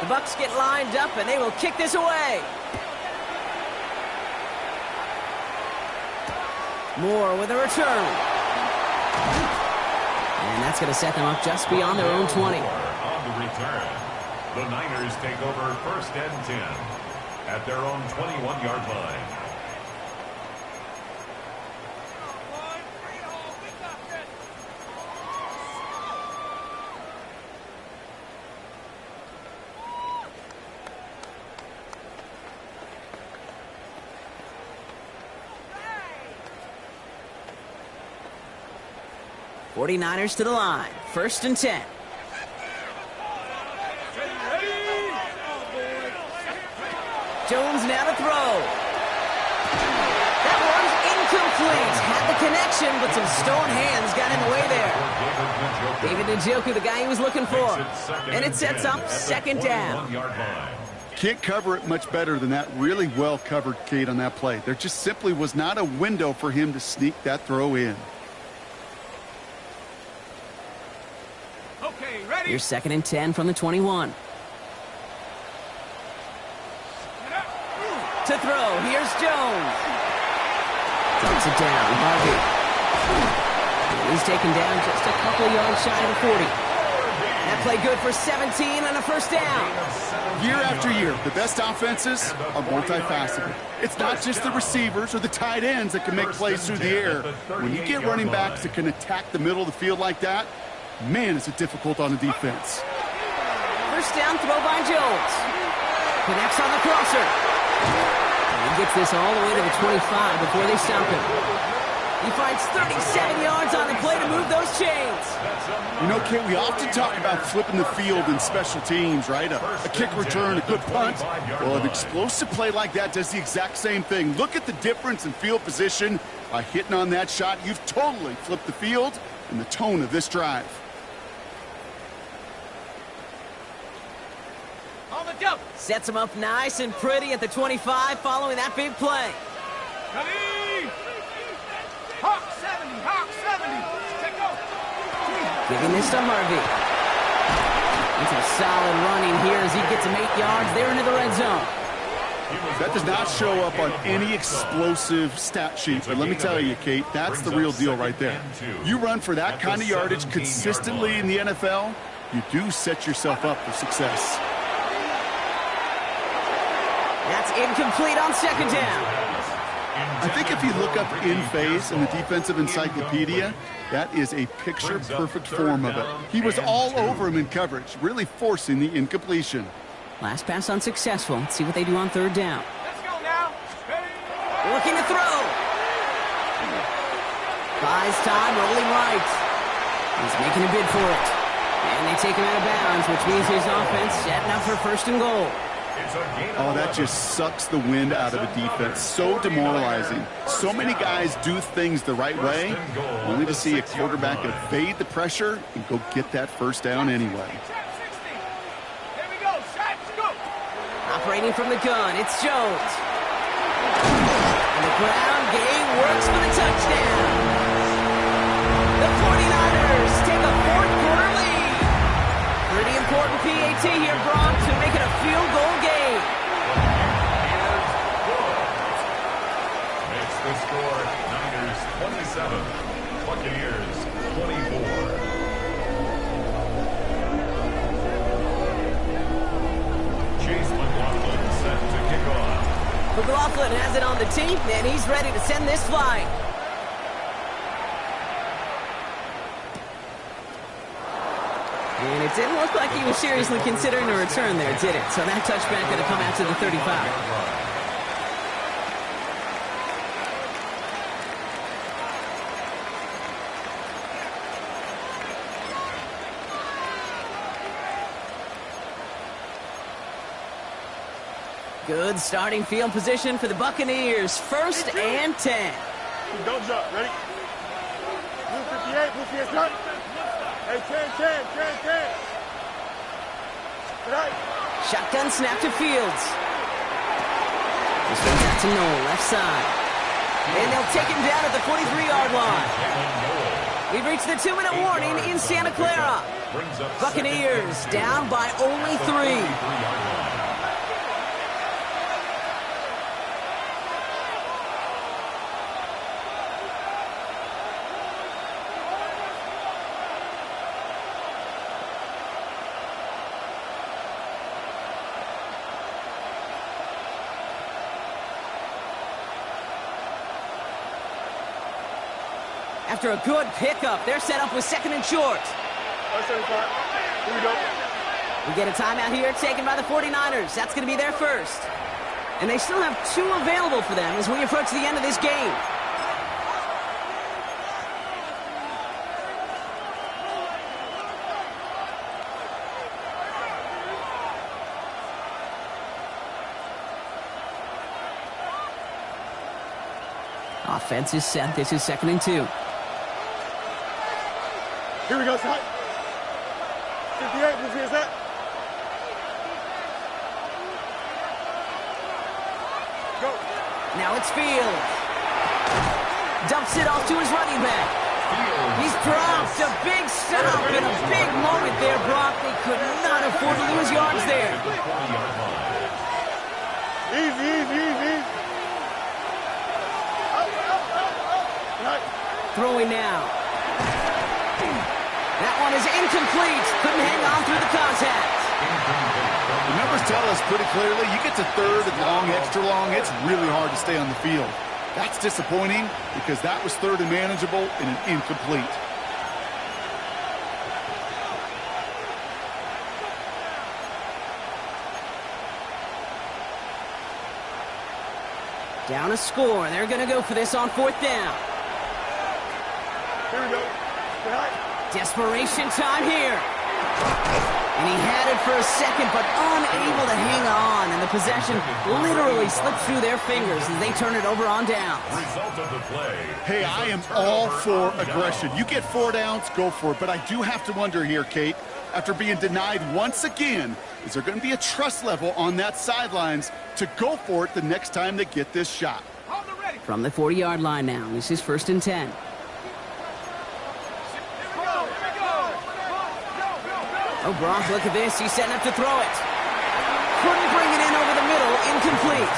The Bucs get lined up, and they will kick this away. Moore with a return. And that's going to set them up just beyond their own 20. On the return, the Niners take over first and 10 at their own 21-yard line. '49ers to the line. First and 10. Jones now to throw. That one's incomplete. Had the connection, but some stone hands got in the way there. David Njoku, the guy he was looking for. And it sets up second down. Can't cover it much better than that. Really well covered, Kate, on that play. There just simply was not a window for him to sneak that throw in. Here's second and 10 from the 21. To throw, here's Jones. Drops it down, Harvey. He's taken down just a couple yards shy of the 40. That play good for 17 and a first down. Year after year, the best offenses are multifaceted. It's not just the receivers or the tight ends that can make plays through the air. When you get running backs that can attack the middle of the field like that, man, is it difficult on the defense. First down throw by Jones. Connects on the crosser. And he gets this all the way to the 25 before they stop him. He finds 37 yards on the play to move those chains. You know, Kate, we often talk about flipping the field in special teams, right? A kick return, a good punt. Well, an explosive play like that does the exact same thing. Look at the difference in field position. By hitting on that shot, you've totally flipped the field and the tone of this drive. Sets him up nice and pretty at the 25 following that big play. Ready? Hawk 70, Hawk 70. Take off. Giving this to Harvey. It's a solid running here as he gets him 8 yards there into the red zone. That does not show up on any explosive stat sheet, but let me tell you, Kate, that's the real deal right there. You run for that kind of yardage consistently in the NFL, you do set yourself up for success. That's incomplete on second down. I think if you look up in phase in the defensive encyclopedia, that is a picture-perfect form of it. He was all over him in coverage, really forcing the incompletion. Last pass unsuccessful. Let's see what they do on third down. Let's go now. Ready? Looking to throw. Buys time, rolling right. He's making a bid for it. And they take him out of bounds, which means his offense setting up for first and goal. Oh, that just sucks the wind out of a defense. So demoralizing. So many guys do things the right way, only to see a quarterback evade the pressure and go get that first down anyway. Operating from the gun, it's Jones. And the ground game works for the touchdown. The 49ers take a fourth-quarter lead. Pretty important PAT here, Brock, to make it a field goal game. Makes the score Niners 27, Buccaneers 24. Chase McLaughlin set to kick off. McLaughlin has it on the tee, and he's ready to send this flying. And it didn't look like he was seriously considering a return there, did it? So that touchback going to come out to the 35. Good starting field position for the Buccaneers. 1st and 10. Don't jump. Ready? Blue 58, blue 58, start. Hey, 10. Right. Shotgun snap to Fields. This one's out to Noel, left side. And they'll take him down at the 43-yard line. We've reached the 2-minute warning in Santa Clara. Buccaneers down by only 3. After a good pickup, they're set up with 2nd and short. Here we go. We get a timeout here taken by the 49ers. That's going to be their first. And they still have 2 available for them as we approach the end of this game. Offense is set. This is 2nd and 2. Here we go, Scott. 58, blue 58, set. Go. Now it's Fields. Dumps it off to his running back. He's dropped. A big stop and a big moment there, Brock. They could not afford to lose yards there. Easy. Right. Throwing now. That one is incomplete. Couldn't hang on through the contact. The numbers tell us pretty clearly, you get to 3rd and long, extra long, it's really hard to stay on the field. That's disappointing because that was 3rd and manageable and an incomplete. Down a score. They're going to go for this on 4th down. Here we go. Right. Desperation time here. And he had it for a second, but unable to hang on. And the possession literally slipped through their fingers as they turn it over on downs. Result of the play. Hey, I am all for aggression. You get 4 downs, go for it. But I do have to wonder here, Kate, after being denied once again, is there going to be a trust level on that sidelines to go for it the next time they get this shot? From the 40-yard line now, this is 1st and 10. Oh, Brock, look at this. He's setting up to throw it. Couldn't bring it in over the middle. Incomplete.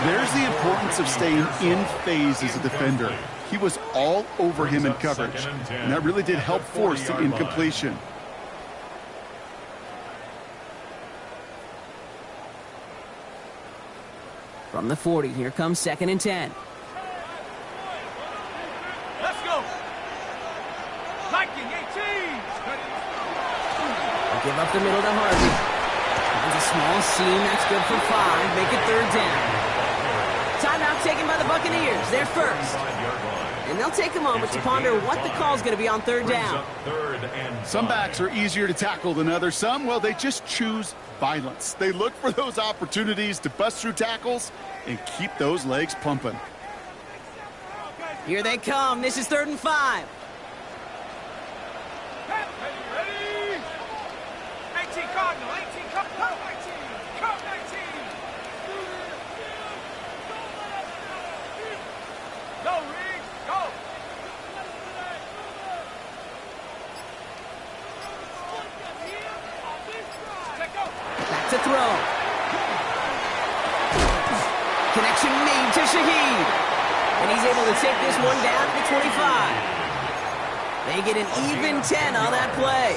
There's the importance of staying in phase as a defender. He was all over him in coverage, and that really did help force the incompletion. From the 40, here comes 2nd and 10. Let's go. Liking 18. Give up the middle to Harvey. Finds a small seam. That's good for 5. Make it 3rd down. Timeout taken by the Buccaneers. They're first. And they'll take a moment to ponder what the call is going to be on 3rd down. Some backs are easier to tackle than others. Some, well, they just choose violence. They look for those opportunities to bust through tackles and keep those legs pumping. Here they come. This is 3rd and 5. throw. Connection made to Shaheed. And he's able to take this one down to 25. They get an even 10 on that play.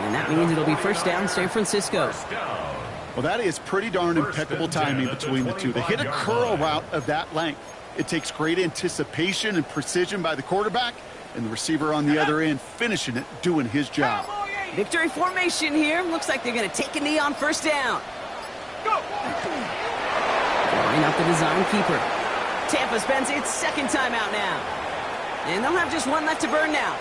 And that means it'll be first down San Francisco. Well, that is pretty darn impeccable timing between the two. They hit a curl route of that length. It takes great anticipation and precision by the quarterback, and the receiver on the other end finishing it, doing his job. Victory formation here. Looks like they're going to take a knee on first down. Go! Line up the design keeper. Tampa spends its second timeout now. And they'll have just one left to burn now.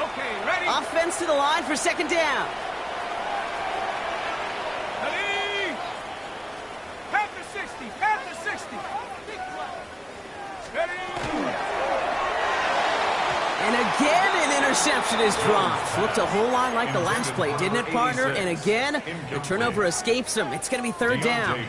Okay, ready? Offense to the line for second down. Ready? Half the 60, half the 60. Ready? And again, an interception is dropped. Looked a whole lot like the last play, didn't it, partner? And again, the turnover escapes him. It's going to be third down.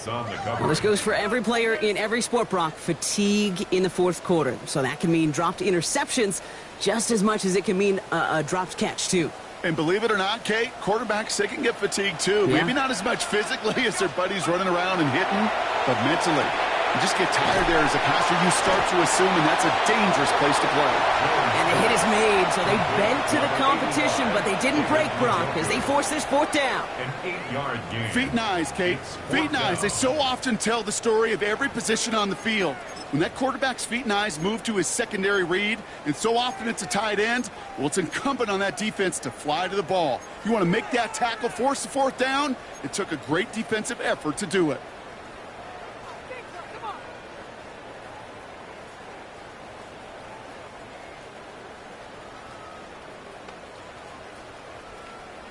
Well, this goes for every player in every sport, Brock. Fatigue in the fourth quarter. So that can mean dropped interceptions just as much as it can mean a dropped catch, too. And believe it or not, Kate, quarterbacks, they can get fatigued, too. Yeah. Maybe not as much physically as their buddies running around and hitting, but mentally. You just get tired there as a passer. You start to assume, and that's a dangerous place to play. And the hit is made, so they bent to the competition, but they didn't break, Brock, as they force this fourth down. An 8-yard gain. Feet and eyes, Kate. Feet and eyes. They so often tell the story of every position on the field. When that quarterback's feet and eyes move to his secondary read, and so often it's a tight end, well, it's incumbent on that defense to fly to the ball. You want to make that tackle, force the fourth down? It took a great defensive effort to do it.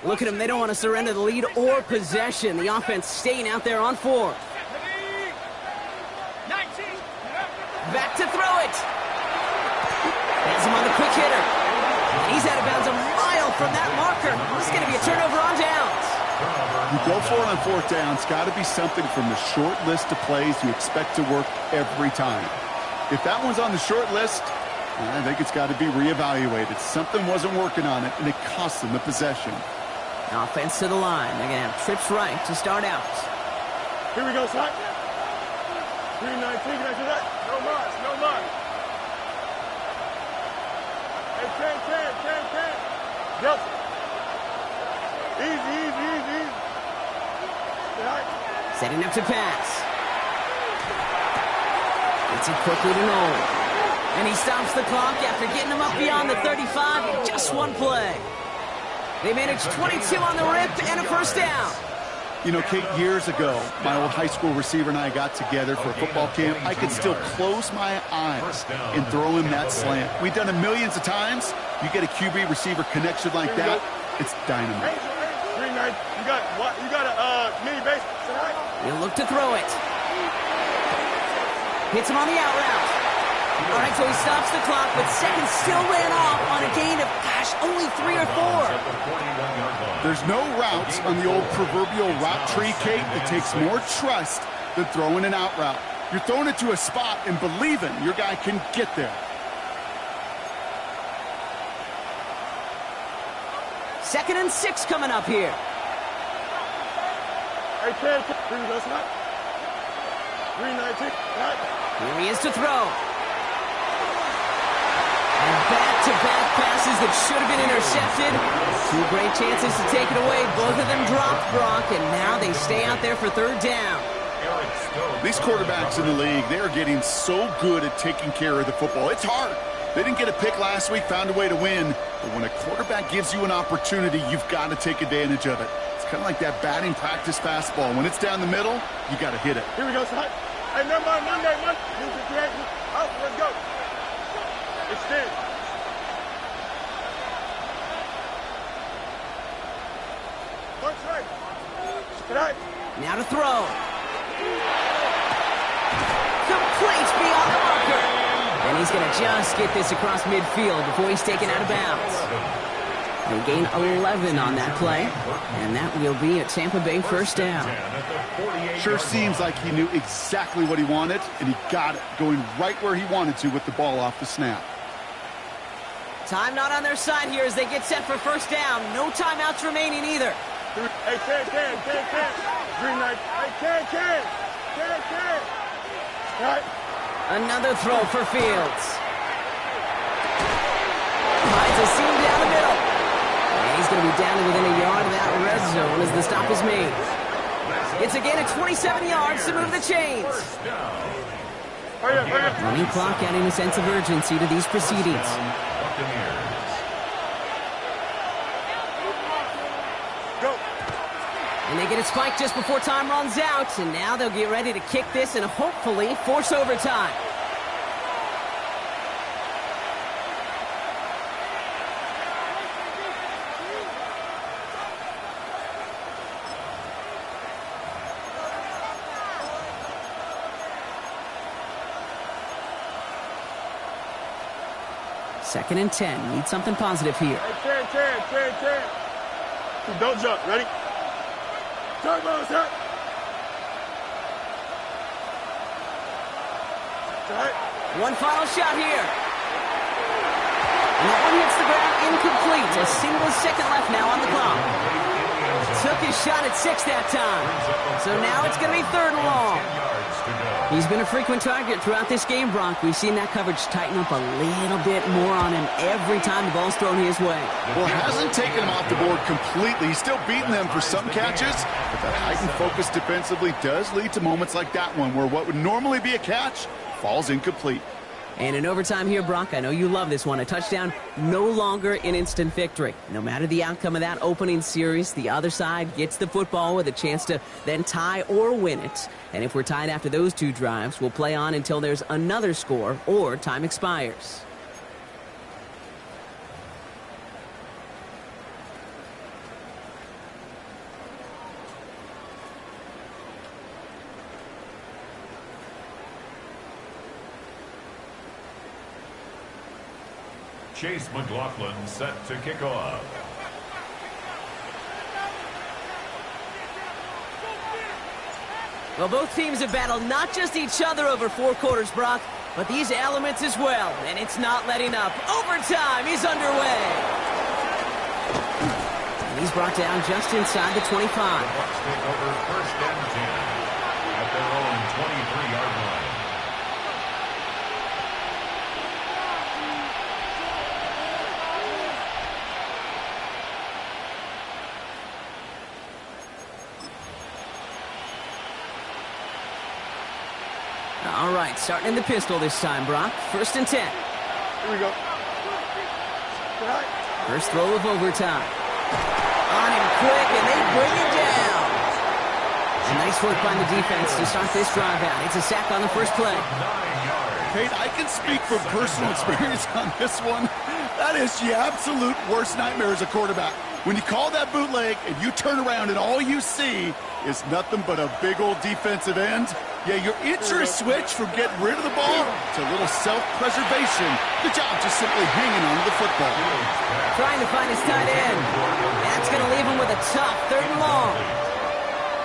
Look at them. They don't want to surrender the lead or possession. The offense staying out there on four. Back to throw it. Has him on the quick hitter. And he's out of bounds a mile from that marker. This is going to be a turnover on downs. You go for it on fourth down. It's got to be something from the short list of plays you expect to work every time. If that one's on the short list, I think it's got to be reevaluated. Something wasn't working on it, and it cost them the possession. Offense to the line. They're going to have trips right to start out. Here we go, son. 319, can I do that? No more, no more. Hey, 10. Delta. Easy. Setting up to pass. Gets it quickly to Nolan. And he stops the clock after getting him up beyond the 35 in just one play. They managed 22 on the rip and a first down. You know, Kate, years ago, my old high school receiver and I got together for a football camp. I could still close my eyes and throw him that slant. We've done it millions of times. You get a QB receiver connection like that, it's dynamite. 3-9, you got a mini base tonight? He'll look to throw it. Hits him on the out route. All right, so he stops the clock, but seconds still ran off on a gain of, only 3 or 4. There's no routes on the old proverbial route tree, Kate, that takes more trust than throwing an out route. You're throwing it to a spot and believing your guy can get there. Second and 6 coming up here. Hey, 10, here we go, son. 319, Here he is to throw. And back-to-back passes that should have been intercepted. 2 great chances to take it away. Both of them dropped, Brock, and now they stay out there for third down. These quarterbacks in the league, they are getting so good at taking care of the football. It's hard. They didn't get a pick last week, found a way to win. But when a quarterback gives you an opportunity, you've got to take advantage of it. It's kind of like that batting practice fastball. When it's down the middle, you got to hit it. Here we go, son. Hey, number Monday. Out, let's go. Extend. Now to throw. Complete beyond the marker. And he's going to just get this across midfield before he's taken out of bounds. They gain 11 on that play, and that will be a Tampa Bay first down. Sure seems like he knew exactly what he wanted, and he got it, going right where he wanted to with the ball off the snap. Time not on their side here as they get set for first down. No timeouts remaining either. Hey, can. Green light. Hey, can. Right. Another throw for Fields. Finds a seam down the middle. And he's going to be down to within a yard of that red zone as the stop is made. It's a gain of 27 yards to move the chains. Hurry up. Running clock adding a sense of urgency to these proceedings. Go. And they get it spiked just before time runs out. And now they'll get ready to kick this and hopefully force overtime. Second and 10. Need something positive here. Hey, can. Don't jump. Ready? Turn, boys, turn. Right. One final shot here. And that one hits the ground incomplete. A single second left now on the clock. Took his shot at 6 that time. So now it's going to be 3rd and long. He's been a frequent target throughout this game, Brock. We've seen that coverage tighten up a little bit more on him every time the ball's thrown his way. Well, it hasn't taken him off the board completely. He's still beating them for some catches, but that heightened focus defensively does lead to moments like that one where what would normally be a catch falls incomplete. And in overtime here, Brock, I know you love this one. A touchdown, no longer an instant victory. No matter the outcome of that opening series, the other side gets the football with a chance to then tie or win it. And if we're tied after those 2 drives, we'll play on until there's another score or time expires. Chase McLaughlin set to kick off. Well, both teams have battled not just each other over 4 quarters, Brock, but these elements as well, and it's not letting up. Overtime is underway. And he's brought down just inside the 25. Bucks take over 1st and 10 at their own 23-yard line. All right, starting in the pistol this time, Brock. 1st and 10. Here we go. Right. First throw of overtime. On him quick, and they bring him down. A nice work by the defense to start this drive out. It's a sack on the first play. 9 yards. Kate, I can speak from personal experience on this one. That is the absolute worst nightmare as a quarterback. When you call that bootleg and you turn around and all you see is nothing but a big old defensive end, yeah, your interest switch from getting rid of the ball to a little self-preservation. The job just simply hanging on to the football. Trying to find his tight end. That's going to leave him with a tough 3rd and long.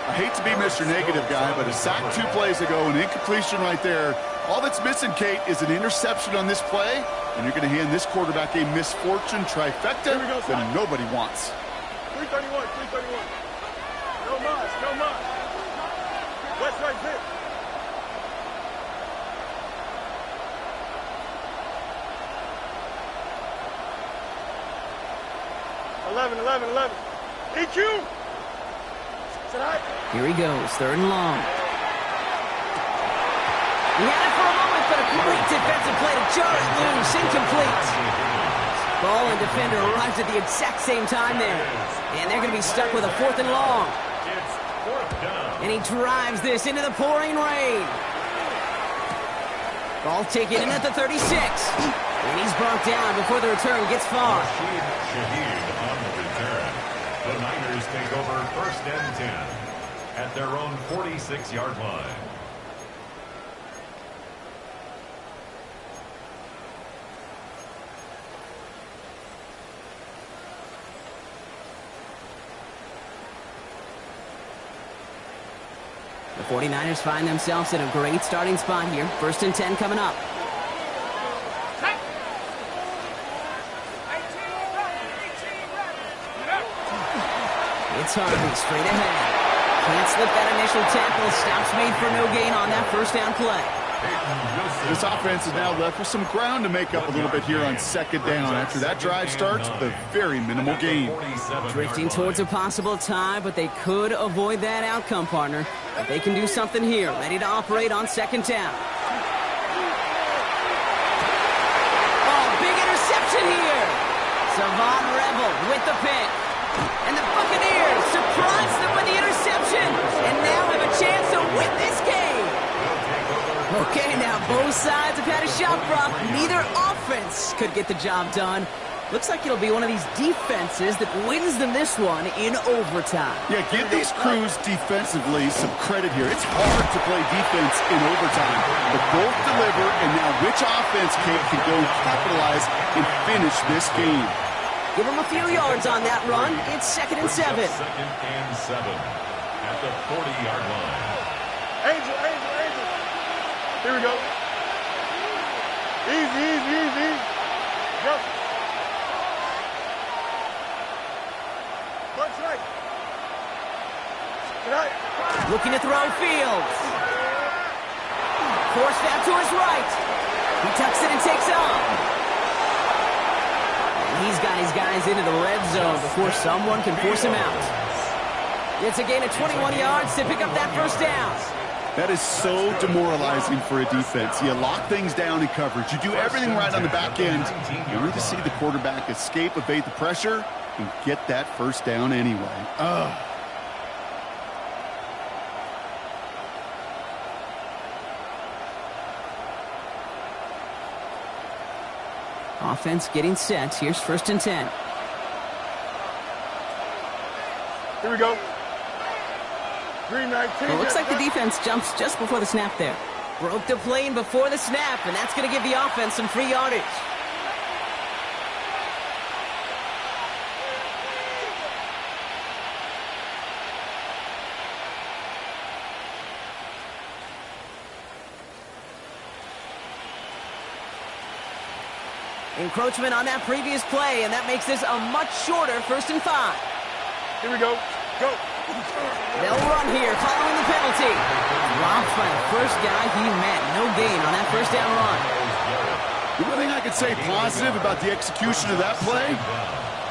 I hate to be Mr. Negative guy, but a sack 2 plays ago, an incompletion right there. All that's missing, Kate, is an interception on this play, and you're going to hand this quarterback a misfortune trifecta that nobody wants. 331. No mas. West right here. Eleven. EQ. Here he goes, 3rd and long. He had it for a moment, but a great defensive play to jar it loose. Incomplete. Ball and defender arrives at the exact same time there. And they're going to be stuck with a 4th and long. It's 4th down. And he drives this into the pouring rain. Ball taken in at the 36. And he's brought down before the return gets far. Rashid Shaheed on the return. The Niners take over 1st and 10 at their own 46-yard line. The 49ers find themselves in a great starting spot here. 1st and 10 coming up. It's Harvey straight ahead. Can't slip that initial tackle. Stops made for no gain on that first down play. This offense is now left with some ground to make up a little bit here on second down. After that drive starts with a very minimal gain. Drifting towards a possible tie, but they could avoid that outcome, partner. If they can do something here, ready to operate on second down. Oh, big interception here. Savon Rebel with the pick. And the Buccaneers surprise them with the interception and now have a chance to win this game. Okay, now both sides have had a shot, Brock. Neither offense could get the job done. Looks like it'll be one of these defenses that wins them this one in overtime. Yeah, give these crews defensively some credit here. It's hard to play defense in overtime, but both deliver, and now which offense can go and capitalize and finish this game? Give them a few yards on that run. It's 2nd and 7. 2nd and 7 at the 40-yard line. Angel. Here we go. Easy. Go. Punch right. Right. Looking to throw Fields. Force out to his right. He tucks it and takes off. He's got his guys into the red zone before someone can force him out. It's a gain of 21 yards to pick up that first down. That is so demoralizing for a defense. You lock things down in coverage. You do everything right on the back end. You need to see the quarterback escape, evade the pressure, and get that first down anyway. Offense getting set. Here's 1st and 10. Here we go. 319. Well, it looks like the defense jumps just before the snap there. Broke the plane before the snap, and that's going to give the offense some free yardage. Encroachment on that previous play, and that makes this a much shorter 1st and 5. Here we go. Go. They'll run here following the penalty. Dropped by the first guy he met. No gain on that first down run. The only thing I could say positive about the execution of that play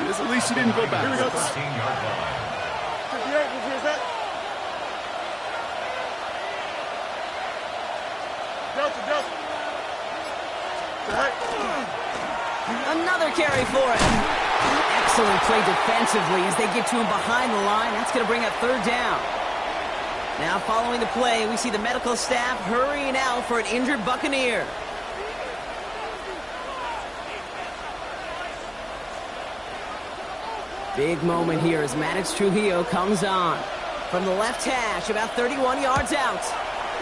is at least he didn't go backwards. 13-yard line. 58, here's that. Delta. Right. Another carry for him. Excellent play defensively as they get to him behind the line. That's going to bring up 3rd down. Now following the play, we see the medical staff hurrying out for an injured Buccaneer. Big moment here as Maddox Trujillo comes on. From the left hash, about 31 yards out.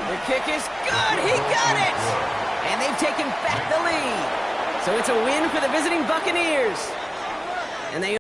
The kick is good. He got it. And they've taken back the lead. So it's a win for the visiting Buccaneers. And they